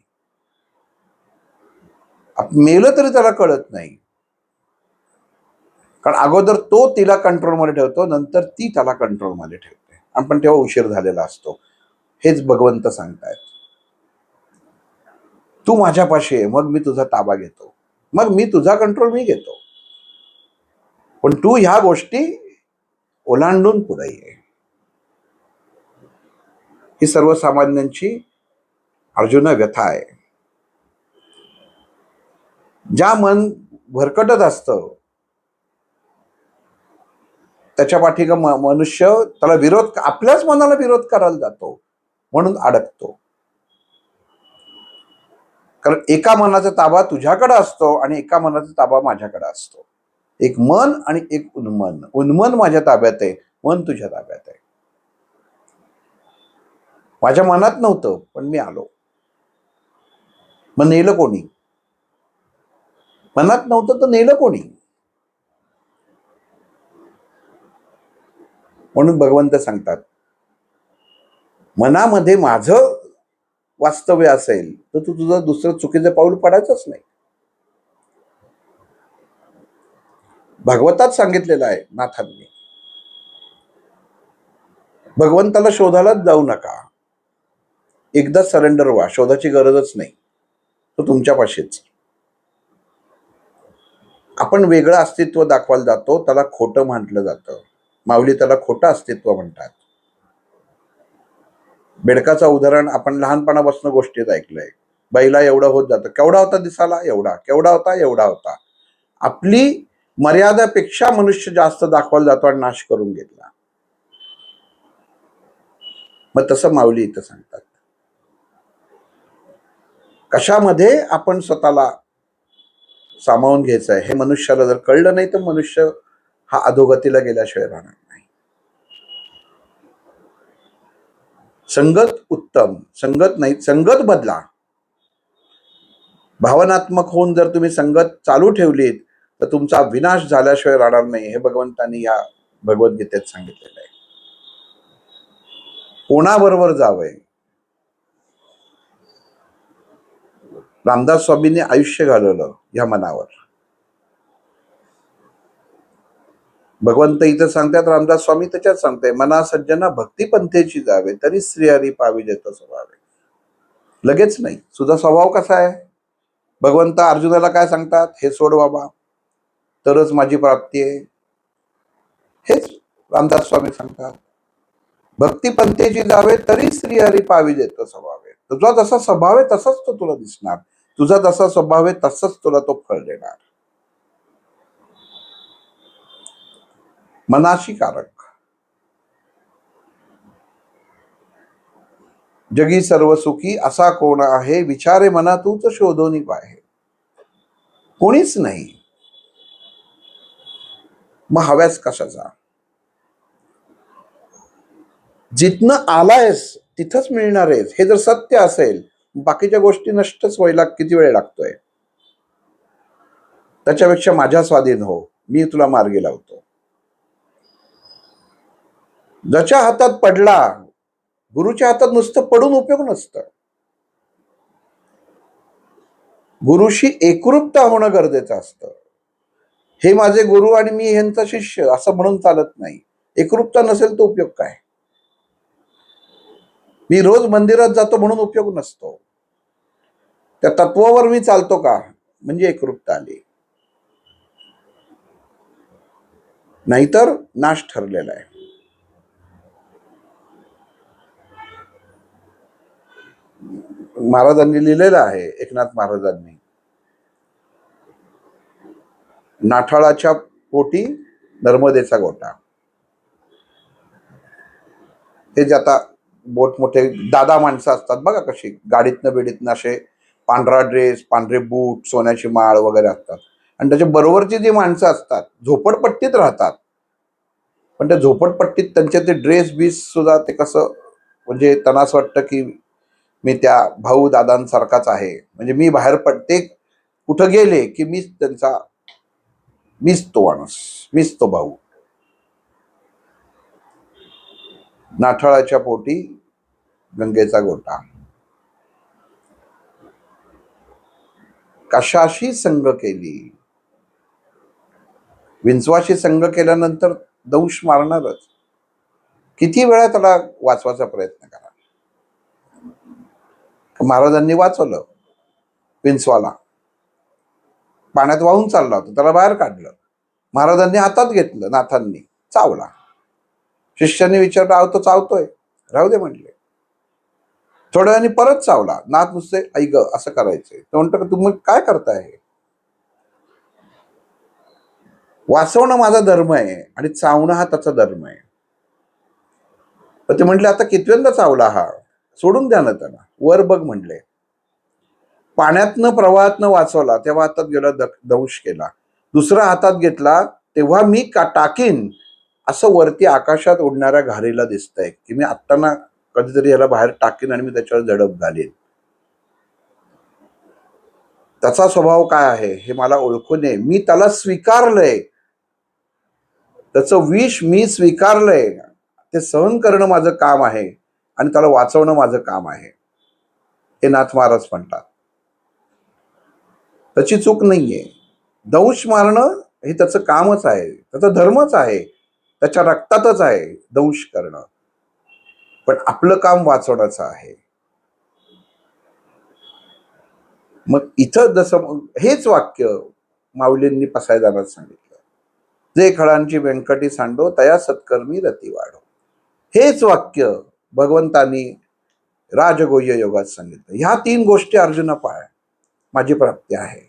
मेलं तरी त्याला कळत नाही. कारण अगोदर तो तिला कंट्रोलमध्ये ठेवतो, नंतर ती त्याला कंट्रोलमध्ये ठेवते, आपण तेव्हा उशीर झालेला असतो. हेच भगवंत सांगतायत. तू माझ्यापाशी आहे, मग मी तुझा ताबा घेतो, मग मी तुझा कंट्रोल मी घेतो. पण तू ह्या गोष्टी ओलांडून पुढे ये. ही सर्वसामान्यांची अर्जुन व्यथा आहे. ज्या मन भरकटत असतं त्याच्या पाठीग मनुष्य त्याला विरोध, आपल्याच मनाला विरोध करायला जातो, म्हणून अडकतो. कारण एका मनाचा ताबा तुझ्याकडे असतो आणि एका मनाचा ताबा माझ्याकडे असतो. एक मन आणि एक उन्मन. उन्मन माझ्या ताब्यात आहे, मन तुझ्या ताब्यात आहे. माझ्या मनात नव्हतं पण मी आलो, मग नेलं कोणी? मनात नव्हतं तर नेलं कोणी? म्हणून भगवंत सांगतात, मनामध्ये माझं वास्तव्य असेल तर तू तुझं दुसरं चुकीचं पाऊल पडायचंच नाही. भागवतात सांगितलेलं आहे नाथांनी, भगवंताला शोधायलाच जाऊ नका, एकदा सरेंडर व्हा, शोधाची गरजच नाही, तो तुमच्यापाशीच. आपण वेगळं अस्तित्व दाखवायला जातो, त्याला खोटं म्हटलं जातं. माऊली त्याला खोटं अस्तित्व म्हणतात. बेडकाचं उदाहरण आपण लहानपणापासून गोष्टीत ऐकलंय. बैला एवढं होत जातं, केवढा होता दिसाला, एवढा, केवढा होता, एवढा होता. आपली मर्यादेपेक्षा मनुष्य जास्त दाखवायला जातो आणि नाश करून घेतला. मग तसं माऊली इथं सांगतात, कशामध्ये आपण स्वतःला सामावून घ्यायचंय हे मनुष्याला जर कळलं नाही तर मनुष्य हा अधोगतीला गेल्याशिवाय राहणार नाही. संगत उत्तम, संगत नाही, संगत बदला. भावनात्मक होऊन जर तुम्ही संगत चालू ठेवलीत तर तुमचा विनाश झाल्याशिवाय राहणार नाही, हे भगवंतांनी या भगवद्गीतेत सांगितलेलं आहे. कोणाबरोबर जावंय? रामदास स्वामींनी आयुष्य घालवलं या मनावर. भगवंत इथं सांगतात, रामदास स्वामी त्याच्यात सांगताय, मना सज्जना भक्ती पंथेची जावे तरी श्रीहरी पाविजेत स्वभावे. लगेच नाही. तुझा स्वभाव कसा आहे? भगवंत अर्जुनाला काय सांगतात, हे सोड बाबा, तरच माझी प्राप्ती आहे. हेच रामदास स्वामी सांगतात. भक्ती पंथेची जावे तरी श्रीहरी पावी देत स्वभावे. तुझा जसा स्वभाव आहे तसाच तो तुला दिसणार. तुझा जसा स्वभाव आहे तसंच तुला तो फळ देणार. मनाशी कारक. जगी सर्व सुखी असा कोण आहे, विचारे मना तूच शोधोनी पाहे. कोणीच नाही, मग हव्यास कशाचा? जिथनं आलायस तिथंच मिळणार आहेस, हे जर सत्य असेल, बाकीच्या गोष्टी नष्टच व्हायला किती वेळ लागतोय? त्याच्यापेक्षा माझ्या स्वाधीन हो, मी तुला मार्गी लावतो. ज्याच्या हातात पडला, गुरुच्या हातात नुसतं पडून उपयोग नसतं. गुरुशी एकरूपता होणं गरजेचं असतं. हे माझे गुरु आणि मी ह्यांचा शिष्य असं म्हणून चालत नाही. एकरूपता नसेल तर उपयोग काय? मी रोज मंदिरात जातो म्हणून उपयोग नसतो. त्या तत्वावर मी चालतो का, म्हणजे एकरूपता आली. नाहीतर नाश ठरलेला आहे. महाराजांनी लिहिलेलं आहे, एकनाथ महाराजांनी, नाठाळाच्या पोटी नर्मदेचा गोटा. हे जे आता मोठमोठे दादा माणसं असतात बघा, कशी गाडीतनं बिडीतनं असे पांढरा ड्रेस, पांढरे बूट, सोन्याची माळ वगैरे असतात. आणि त्याच्या बरोबरची जी माणसं असतात झोपडपट्टीत राहतात, पण त्या झोपडपट्टीत त्यांचे ते ड्रेस बीस सुद्धा ते कसं, म्हणजे त्यांना असं वाटतं की मी त्या भाऊ दादांसारखाच आहे. म्हणजे मी बाहेर पडते कुठं गेले की मीच तो माणूस, मीच तो भाऊ. नाठाळाच्या पोटी गंगेचा गोटा. कशाशी संग केली, विंचवाशी संग केल्यानंतर दंश मारणारच. किती वेळा त्याला वाचवायचा प्रयत्न करा. महाराजांनी वाचवलं विंचवाला, पाण्यात वाहून चालला होता, त्याला बाहेर काढलं. महाराजांनी हातात घेतलं, नाथांनी चावला. शिष्याने विचारलं, अहो तो चावतोय, राहू दे म्हटले. थोड्या वेळाने परत चावला. नाथ नुसते ऐक असं करायचंय. तो म्हणतो का तुम्ही काय करताय? वाचवणं माझा धर्म आहे आणि चावणं हा त्याचा धर्म आहे. तर ते म्हटले, आता कितव्यांदा चावला हा, सोडून द्या ना त्याला, वर बघ म्हणले. पाण्यातनं प्रवाहातनं वाचवला, तेव्हा हातात गेला, दंश केला. दुसरा हातात घेतला तेव्हा मी टाकीन असं वरती आकाशात उडणाऱ्या घारीला दिसतंय की मी आत्ताना कधीतरी याला बाहेर टाकीन आणि मी त्याच्यावर झडप घालीन. त्याचा स्वभाव काय आहे हे मला ओळखून आहे. मी त्याला स्वीकारलंय, त्याचं विष मी स्वीकारलंय. ते सहन करणं माझं काम आहे आणि त्याला वाचवणं माझं काम आहे, हे नाथ महाराज म्हणतात. त्याची चूक नाहीये. दंश मारणं हे त्याचं कामच आहे, त्याचा धर्मच आहे, त्याच्या रक्तातच आहे दंश करणं. पण आपलं काम वाचवण्याचं आहे. मग इथं जसं हेच वाक्य माऊलींनी पसायदानात सांगितलं, जे खळांची व्यंकटी सांडो तया सत्कर्मी रती वाढो. हेच वाक्य भगवंतांनी राजगोह्य योगात सांगितलं. ह्या 3 गोष्टी अर्जुना पाळ, माझी प्राप्ती आहे.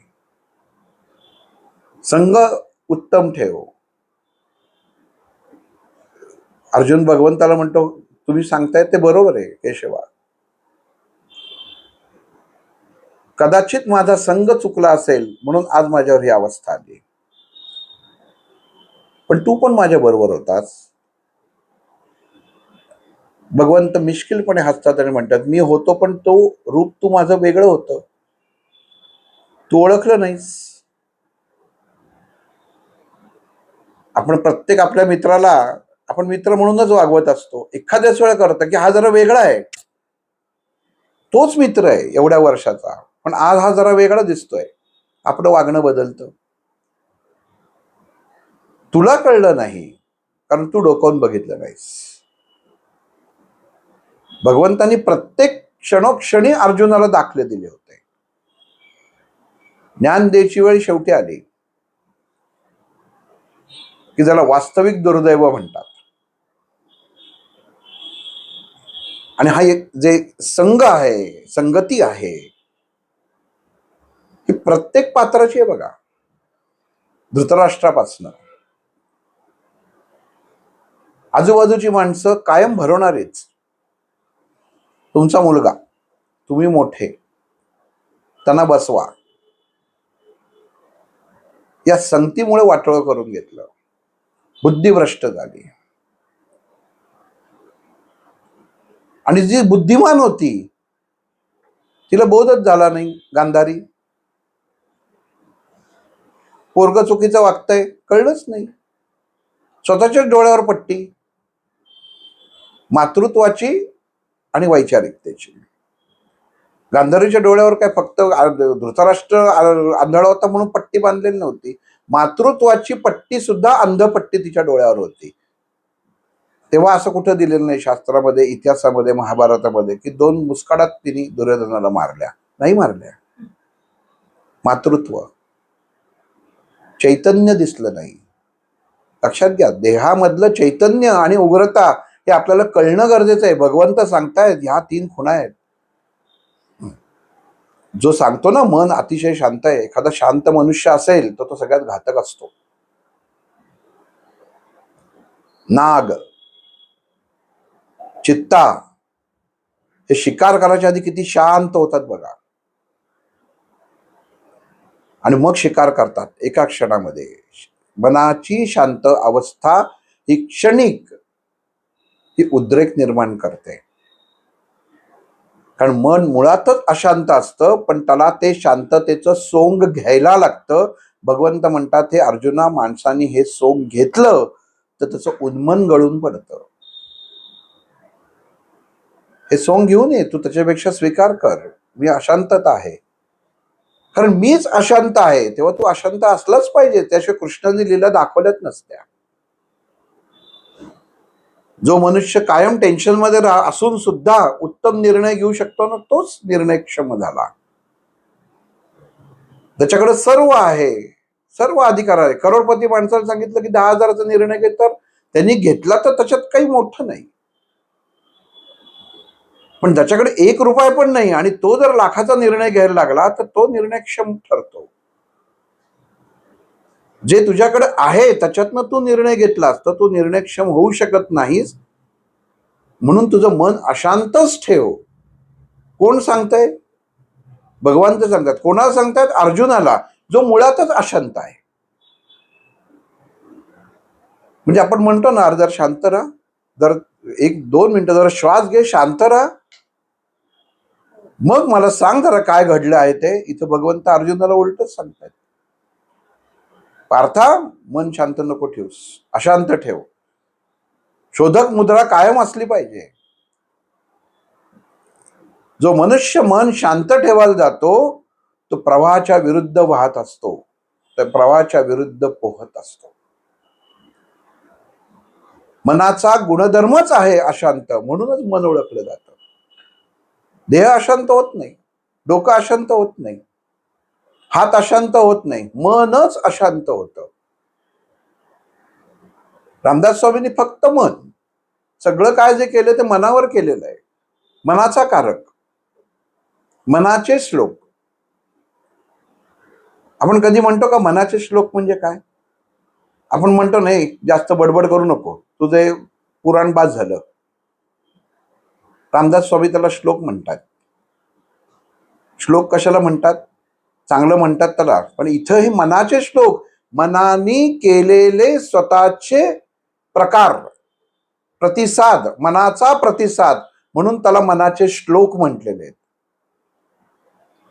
संग उत्तम ठेव. अर्जुन भगवंताला म्हणतो, तुम्ही सांगताय ते बरोबर आहे केशवा, कदाचित माझा संग चुकला असेल म्हणून आज माझ्यावर ही अवस्था आली, पण तू पण माझ्या बरोबर होतास. भगवंत मिश्किलपणे हसतात आणि म्हणतात, मी होतो पण तो रूप तू माझं वेगळं होतं, तू ओळखलं नाहीस. आपण प्रत्येक आपल्या मित्राला आपण मित्र म्हणूनच वागवत असतो. एखाद्याच वेळा करतं की हा जरा वेगळा आहे, तोच मित्र आहे एवढ्या वर्षाचा, पण आज हा जरा वेगळा दिसतोय, आपलं वागणं बदलतं. तुला कळलं नाही कारण तू डोकावून बघितलं नाहीस. भगवंतांनी प्रत्येक क्षणोक्षणी अर्जुनाला दाखले दिले होते. ज्ञान द्यायची वेळ शेवटी आली की ज्याला वास्तविक दुर्दैव म्हणतात. आणि हा एक जे संग आहे, संगती आहे, ही प्रत्येक पात्राची आहे बघा. धृतराष्ट्रापासनं आजूबाजूची माणसं कायम भरवणारीच. तुमचा मुलगा, तुम्ही मोठे, त्यांना बसवा, या संगतीमुळे वाटोळं करून घेतलं, बुद्धिभ्रष्ट झाली. आणि जी बुद्धिमान होती तिला बोधच झाला नाही. गांधारी, पोरग चुकीचं वागतंय कळलंच नाही. स्वतःच्याच डोळ्यावर पट्टी, मातृत्वाची आणि वैचारिकतेची. गांधारीच्या डोळ्यावर काय फक्त धृतराष्ट्र आंधळा होता म्हणून पट्टी बांधलेली नव्हती, मातृत्वाची पट्टी सुद्धा अंधपट्टी तिच्या डोळ्यावर होती. तेव्हा असं कुठं दिलेलं नाही शास्त्रामध्ये, इतिहासामध्ये, महाभारतामध्ये की 2 मुस्काडात तिने दुर्योधनाला मारल्या. नाही मारल्या. मातृत्व, चैतन्य दिसलं नाही. लक्षात घ्या, देहामधलं चैतन्य आणि उग्रता हे आपल्याला कळणं गरजेचं आहे. भगवंत सांगतायत ह्या 3 खुणा आहेत. जो सांगतो ना मन अतिशय शांत आहे, एखादा शांत मनुष्य असेल तर तो सगळ्यात घातक असतो. नाग, चित्ता हे शिकार करायच्या आधी किती शांत होतात बघा, आणि मग शिकार करतात एका क्षणामध्ये. मनाची शांत अवस्था ही क्षणिक ही उद्रेक निर्माण करते. कारण मन मुळातच अशांत असतं, पण त्याला ते शांततेचं सोंग घ्यायला लागतं. भगवंत म्हणतात, हे अर्जुना, माणसाने हे सोंग घेतलं तर त्याचं उन्मन गळून पडतं. हे सोंग घेऊन ये, तू त्याच्यापेक्षा स्वीकार कर, मी अशांतता आहे. कारण मीच अशांत आहे, तेव्हा तू अशांत असलाच पाहिजे, त्याशिवाय कृष्णाने लीला दाखवल्याच नसत्या. जो मनुष्य कायम टेन्शन मध्ये असून सुद्धा उत्तम निर्णय घेऊ शकतो ना, तोच निर्णयक्षम झाला. त्याच्याकडे सर्व आहे, सर्व अधिकार आहे. करोडपती माणसाला सांगितलं की 10,000चा निर्णय घे, तर त्यांनी घेतला तर त्याच्यात काही मोठं नाही. पण ज्याच्याकडे 1 रुपया पण नाही आणि तो जर लाखाचा निर्णय घ्यायला लागला तर तो निर्णयक्षम ठरतो. जे तुझ्याकडे आहे त्याच्यातनं तू निर्णय घेतलास तर तू निर्णयक्षम होऊ शकत नाहीस. म्हणून तुझं मन अशांतच ठेव. कोण सांगतंय? भगवान ते सांगतात. कोणाला सांगतात? अर्जुनाला, जो मुळातच अशांत आहे. म्हणजे आपण म्हणतो ना, जर शांत राहा, जर 1-2 मिनिटं जरा श्वास घे, शांत राहा, मग मला सांग जरा काय घडलं आहे ते. इथं भगवंत अर्जुनाला उलटच सांगतात, पार्था, मन शांत नको ठेवूस, अशांत ठेव. शोधक मुद्रा कायम असली पाहिजे. जो मनुष्य मन शांत ठेवायला जातो तो प्रवाहाच्या विरुद्ध वाहत असतो, तर प्रवाहाच्या विरुद्ध पोहत असतो. मनाचा गुणधर्मच आहे अशांत, म्हणूनच मन ओळखलं जातं. देह अशांत होत नाही, डोकं अशांत होत नाही, हात अशांत होत नाही, मनच अशांत होतं. रामदास स्वामींनी फक्त मन, सगळं काय जे केलं ते मनावर केलेलं आहे. मनाचा कारक, मनाचे श्लोक. आपण कधी म्हणतो का मनाचे श्लोक म्हणजे काय? आपण म्हणतो नाही, जास्त बडबड करू नको, तुझे पुराण बाज झालं. रामदास स्वामी त्याला श्लोक म्हणतात. श्लोक कशाला म्हणतात? चांगलं म्हणतात त्याला, पण इथं हे मनाचे श्लोक, मनाने केलेले स्वतःचे प्रकार, प्रतिसाद, मनाचा प्रतिसाद, म्हणून त्याला मनाचे श्लोक म्हटलेले आहेत.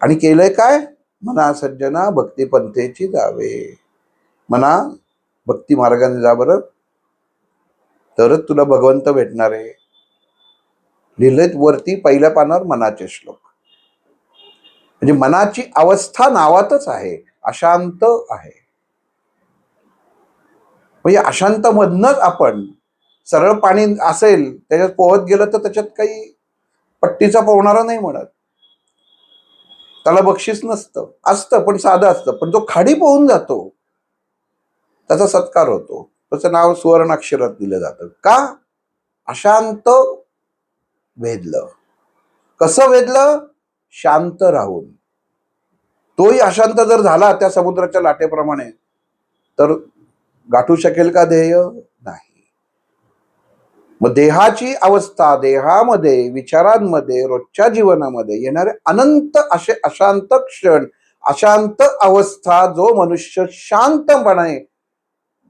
आणि केलंय काय? मना सज्जना भक्ती पंथेची जावे. मना, भक्ती मार्गाने जा बरं, तरच तुला भगवंत भेटणार आहे. लिहिलेत वरती पहिल्या पानावर मनाचे श्लोक. म्हणजे मनाची अवस्था नावातच आहे, अशांत आहे. म्हणजे अशांत मधनच आपण, सरळ पाणी असेल त्याच्यात पोहत गेलं तर त्याच्यात काही पट्टीचा पोहणारा नाही म्हणत. त्याला बक्षीस नसतं, असतं पण साधं असतं, पण जो खाडी पोहून जातो त्याचा सत्कार होतो, त्याचं नाव सुवर्णाक्षरात दिलं जातं. का? अशांत वेधलं. कसं वेधलं? शांत राहून. तोही अशांत जर झाला त्या समुद्राच्या लाटेप्रमाणे तर गाठू शकेल का ध्येय? नाही. मग देहाची अवस्था, देहामध्ये, विचारांमध्ये, रोजच्या जीवनामध्ये येणारे अनंत असे अशांत क्षण, अशांत अवस्था जो मनुष्य शांतपणे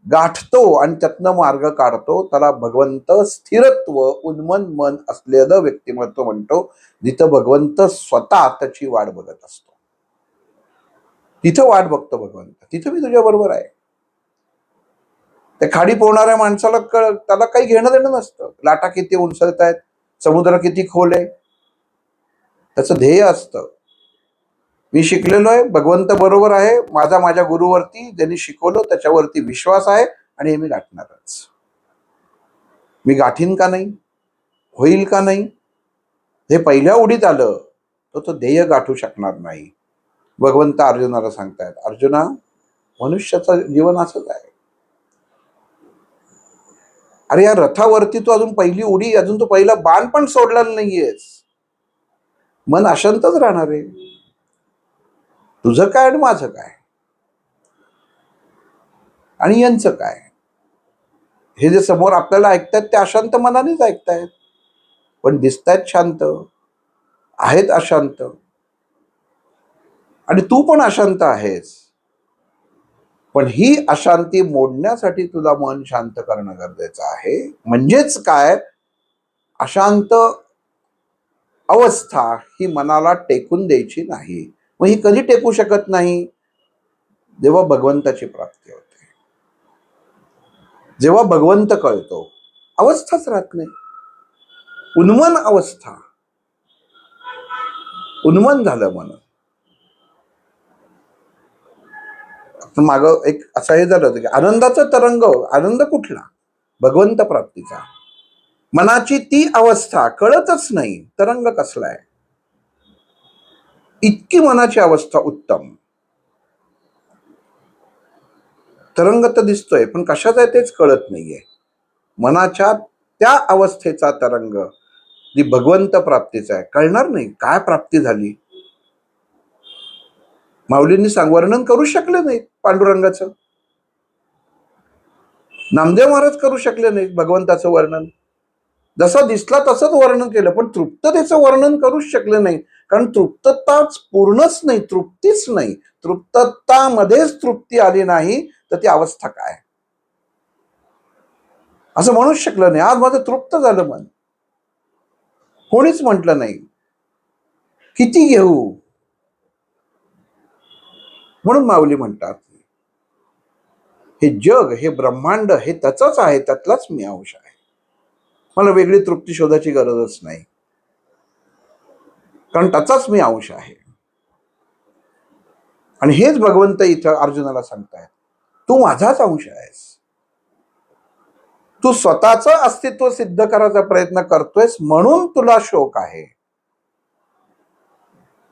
गाठतो आणि त्यातनं मार्ग काढतो त्याला भगवंत स्थिरत्व, उन्मन मन असलेलं व्यक्तिमत्व म्हणतो, जिथं भगवंत स्वतः त्याची वाट बघत असतो. तिथं वाट बघतो भगवंत, तिथं मी तुझ्या बरोबर आहे. त्या खाडी पोहणाऱ्या माणसाला त्याला काही घेणं देणं नसतं. लाटा किती उंचलत आहेत, समुद्र किती खोल आहे, त्याचं ध्येय असतं. मी शिकलेलो आहे, भगवंत बरोबर आहे, माझ्या गुरुवरती ज्यांनी शिकवलं त्याच्यावरती विश्वास आहे आणि हे मी गाठणारच. मी गाठीन का नाही, होईल का नाही, हे पहिल्या उडीत आलं तर तो ध्येय गाठू शकणार नाही. भगवंत अर्जुनाला सांगतायत, अर्जुना, मनुष्याचं जीवन असंच आहे. अरे या रथावरती तू अजून पहिली उडी, अजून तू पहिला बाण पण सोडलेला नाहीयेस. मन अशांतच राहणार आहे. तुझं काय आणि माझं काय आणि यांचं काय? हे जे समोर आपल्याला ऐकतायत ते अशांत मनानेच ऐकतायत, पण दिसतायत शांत, आहेत अशांत. आणि तू पण अशांत आहेस. पण ही अशांती मोडण्यासाठी तुला मन शांत करणं गरजेचं आहे. म्हणजेच काय? अशांत अवस्था ही मनाला टेकून द्यायची नाही. मग ही कधी टेकू शकत नाही? जेव्हा भगवंताची प्राप्ती होते, जेव्हा भगवंत कळतो, अवस्थाच राहत नाही. उन्मन अवस्था, उन्मन झालं मन. माग एक असं हे झालं होतं की आनंदाचा तरंग, आनंद कुठला? भगवंत प्राप्तीचा. मनाची ती अवस्था कळतच नाही, तरंग कसलाय? इतकी मनाची अवस्था उत्तम. तरंग तर दिसतोय पण कशाचा आहे तेच कळत नाहीये. मनाच्या त्या अवस्थेचा तरंग जी भगवंत प्राप्तीचा आहे, कळणार नाही काय प्राप्ती झाली. माऊलींनी वर्णन करू शकले नाहीत पांडुरंगाचं. नामदेव महाराज करू शकले नाहीत भगवंताचं वर्णन. जसं दिसला तसंच वर्णन केलं, पण तृप्ततेचं वर्णन करूच शकले नाही. कारण तृप्तताच पूर्णच नाही, तृप्तीच नाही. तृप्ततामध्येच तृप्ती आली नाही तर ती अवस्था काय? असं म्हणूच शकलं नाही, आज माझं तृप्त झालं मन. कोणीच म्हटलं नाही. किती घेऊ? म्हणून माऊली म्हणतात, हे जग, हे ब्रह्मांड, हे त्याचंच आहे, त्यातलाच मी अंश आहे. मला वेगळी तृप्ती शोधायची गरजच नाही, कारण त्याचाच मी अंश आहे. आणि हेच भगवंत इथं अर्जुनाला सांगतायत, तू माझाच अंश आहेस. तू स्वतःचं अस्तित्व सिद्ध करायचा प्रयत्न करतोयस म्हणून तुला शोक आहे.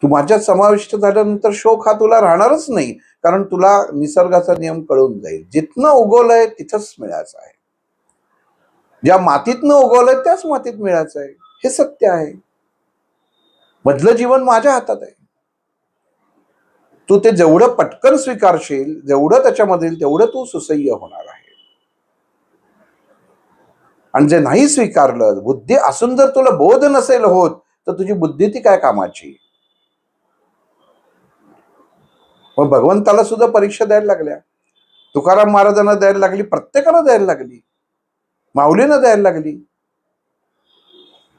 तू माझ्यात समाविष्ट झाल्यानंतर शोक हा तुला राहणारच नाही, कारण तुला निसर्गाचा नियम कळून जाईल. जिथनं उगवलंय तिथंच मिळायचं आहे. ज्या मातीतनं उगवलंय त्याच मातीत मिळायचं आहे, हे सत्य आहे. मधलं जीवन माझ्या हातात आहे. तू ते जेवढं पटकन स्वीकारशील, जेवढं त्याच्यामधील तेवढं तू सुसह्य होणार आहे. आणि जे नाही स्वीकारलं, बुद्धी असून जर तुला बोध नसेल होत तर तुझी बुद्धी ती काय कामाची? मग भगवंताला सुद्धा परीक्षा द्यायला लागल्या. तुकाराम महाराजांना द्यायला लागली, प्रत्येकाला द्यायला लागली, माऊलींना द्यायला लागली.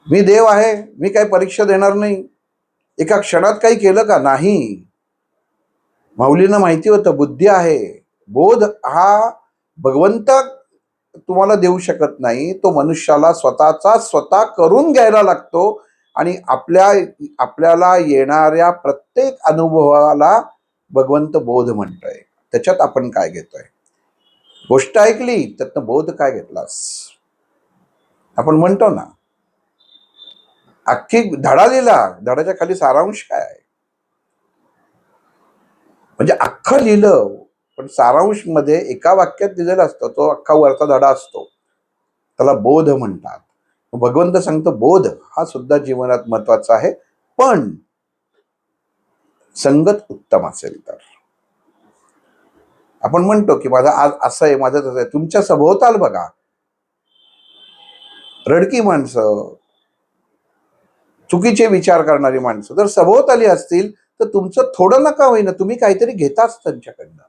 मी देव आहे, मी काही परीक्षा देणार नाही. एका क्षणात काही केलं का? नाही. माऊलींना माहिती होतं बुद्धी आहे, बोध हा भगवंत तुम्हाला देऊ शकत नाही, तो मनुष्याला स्वतःचा स्वतः करून घ्यायला लागतो. आणि आपल्याला येणाऱ्या प्रत्येक अनुभवाला भगवंत बोध म्हणतोय. त्याच्यात आपण काय घेतोय? गोष्ट ऐकली त्यातनं बोध काय घेतलास? आपण म्हणतो ना, अख्खी धडा लिहिला, धड्याच्या खाली सारांश काय आहे? म्हणजे अख्खं लिहिलं पण सारांश मध्ये एका वाक्यात दिलेला असतो, तो अख्खा वरचा धडा असतो, त्याला बोध म्हणतात. भगवंत सांगतो बोध हा सुद्धा जीवनात महत्वाचा आहे, पण संगत उत्तम असेल तर. आपण म्हणतो की माझं आज असं आहे, माझं तसं आहे. तुमच्या सभोवताल बघा, रडकी माणसं, चुकीचे विचार करणारी माणसं जर सभोवताली असतील तर तुमचं थोडं नका होईना तुम्ही काहीतरी घेताच त्यांच्याकडनं.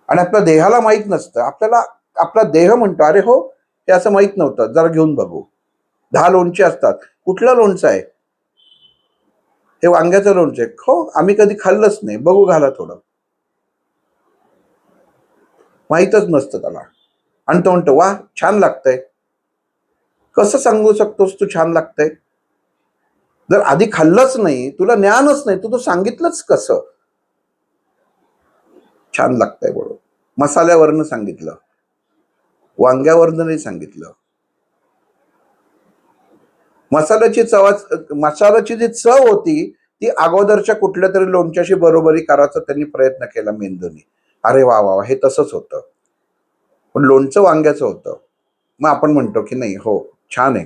आणि आपल्या देहाला माहीत नसतं, आपल्याला आपला देह म्हणतो अरे हो हे असं माहीत नव्हतं, जरा घेऊन बघू. 10 लोणचे असतात, कुठलं लोणचं आहे, हे वांग्याचं लोणचं आहे, हो आम्ही कधी खाल्लंच नाही, बघू घाला थोडं. माहीतच नसतं त्याला, आणि तो म्हणतो वा छान लागतंय. कसं सांगू शकतोस तू छान लागतंय? जर आधी खाल्लंच नाही, तुला ज्ञानच नाही, तू सांगितलंच कसं छान लागतंय म्हणून? मसाल्यावरनं सांगितलं, वांग्यावरनं नाही सांगितलं. मसाल्याची जी चव होती ती अगोदरच्या कुठल्या तरी लोणच्याशी बरोबरी करायचा त्यांनी प्रयत्न केला मेंदूने. अरे वा वा हे तसंच होतं, पण लोणचं वांग्याचं होतं. मग आपण म्हणतो की नाही हो छान आहे,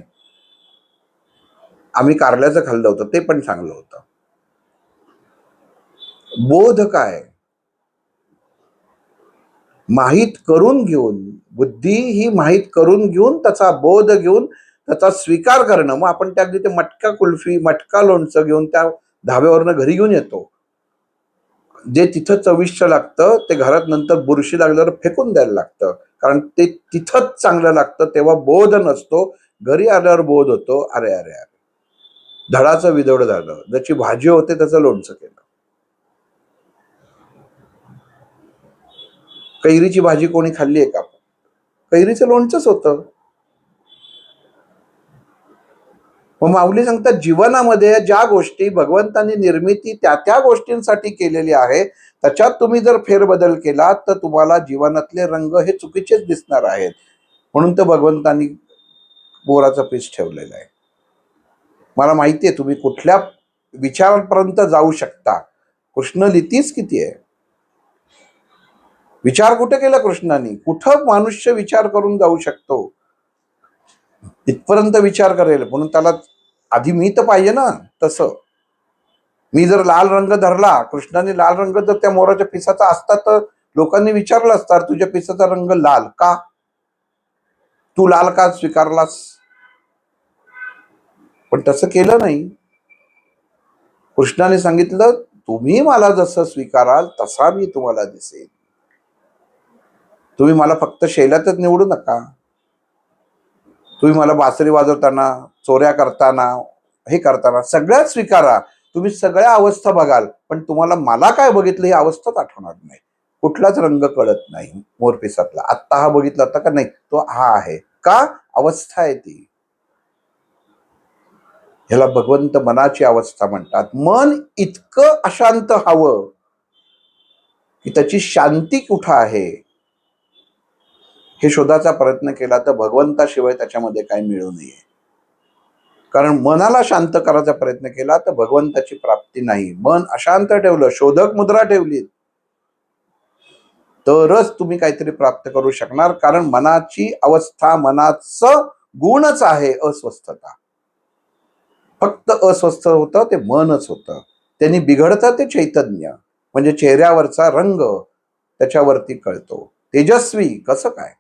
आम्ही कारल्याचं खाल्लं होतं ते पण चांगलं होतं. बोध काय? माहीत करून घेऊन, बुद्धी ही माहीत करून घेऊन त्याचा बोध घेऊन त्याचा स्वीकार करणं. मग आपण त्या अगदी ते मटका कुल्फी, मटका लोणचं घेऊन त्या धाब्यावरनं घरी घेऊन येतो. जे तिथं चविष्ट लागतं ते घरात नंतर बुरशी लागल्यावर फेकून द्यायला लागतं, कारण ते तिथंच चांगलं लागतं. तेव्हा बोध नसतो, घरी आल्यावर बोध होतो, अरे अरे अरे धडाचं विदोड झालं, ज्याची भाजी होते त्याचं लोणचं केलं. कैरीची भाजी कोणी खाल्ली आहे का? कैरीचं लोणचंच होतं. मग माऊली सांगतात जीवनामध्ये ज्या गोष्टी भगवंतांनी निर्मिती त्या त्या गोष्टींसाठी केलेली आहे, त्याच्यात तुम्ही जर फेरबदल केला तर तुम्हाला जीवनातले रंग हे चुकीचेच दिसणार आहेत. म्हणून तर भगवंतांनी बोराचं पीस ठेवलेलं आहे. मला माहिती आहे तुम्ही कुठल्या विचारांपर्यंत जाऊ शकता. कृष्ण लितीच किती आहे, विचार कुठे केला कृष्णाने? कुठं मनुष्य विचार करून जाऊ शकतो? इथपर्यंत विचार करेल, म्हणून त्याला आधी मी तर पाहिजे ना. तसं मी जर लाल रंग धरला, कृष्णाने लाल रंग जर त्या मोराच्या पिसाचा असता तर लोकांनी विचारलं असतं तुझ्या पिसाचा रंग लाल का, तू लाल का स्वीकारलास? पण तसं केलं नाही. कृष्णाने सांगितलं तुम्ही मला जसं स्वीकाराल तसा मी तुम्हाला दिसेल. तुम्ही मला फक्त शैलातच निवडू नका. तुम्ही मला बासरी वाजवताना, चोऱ्या करताना, हे करताना सगळ्यात स्वीकारा. तुम्ही सगळ्या अवस्था बघाल, पण तुम्हाला मला काय बघितलं ही अवस्थाच आठवणार नाही. कुठलाच रंग कळत नाही मोरपिसातला. आत्ता हा बघितला होता का नाही, तो हा आहे का, अवस्था आहे ती. ह्याला भगवंत मनाची अवस्था म्हणतात. मन इतकं अशांत हवं की त्याची शांती कुठं आहे हे शोधाचा प्रयत्न केला तर भगवंताशिवाय त्याच्यामध्ये काय मिळू नये. कारण मनाला शांत करायचा प्रयत्न केला तर भगवंताची प्राप्ती नाही. मन अशांत ठेवलं, शोधक मुद्रा ठेवली, तरच तुम्ही काहीतरी प्राप्त करू शकणार. कारण मनाची अवस्था, मनाचं गुणच आहे अस्वस्थता. फक्त अस्वस्थ होतं ते मनच होतं. त्यांनी बिघडतं ते चैतन्य, म्हणजे चेहऱ्यावरचा रंग त्याच्यावरती कळतो. तेजस्वी कसं काय?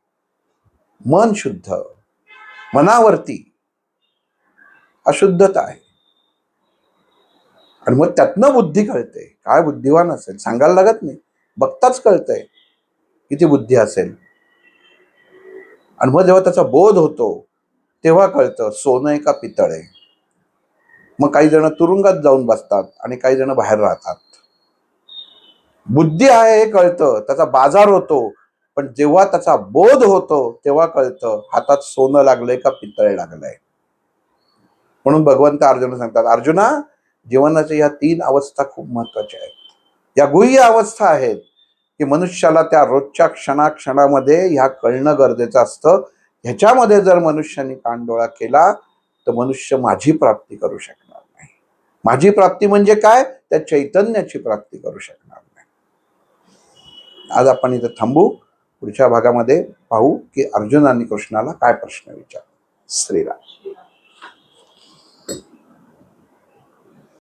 मन शुद्ध, मनावरती अशुद्धता आहे. आणि मग त्यातनं बुद्धी कळते. काय बुद्धिवान असेल सांगायला लागत नाही, बघताच कळतंय किती बुद्धी असेल. आणि मग जेव्हा त्याचा बोध होतो तेव्हा कळतं सोनं आहे का पितळ आहे. मग काही जण तुरुंगात जाऊन बसतात आणि काही जण बाहेर राहतात. बुद्धी आहे हे कळतं, त्याचा बाजार होतो, पण जेव्हा त्याचा बोध होतो तेव्हा कळतं हातात सोनं लागलंय का पितळ लागलंय. म्हणून भगवंत अर्जुना सांगतात, अर्जुना जीवनाच्या या 3 अवस्था खूप महत्वाच्या आहेत. या गुह्य अवस्था आहेत की मनुष्याला त्या रोजच्या क्षणाक्षणामध्ये ह्या कळणं गरजेचं असतं. ह्याच्यामध्ये जर मनुष्याने कानडोळा केला तर मनुष्य माझी प्राप्ती करू शकणार नाही. माझी प्राप्ती म्हणजे काय? त्या चैतन्याची प्राप्ती करू शकणार नाही. आज आपण इथे थांबू. पुढच्या भागामध्ये पाहू की अर्जुनाने कृष्णाला काय प्रश्न विचारला. श्रीराम.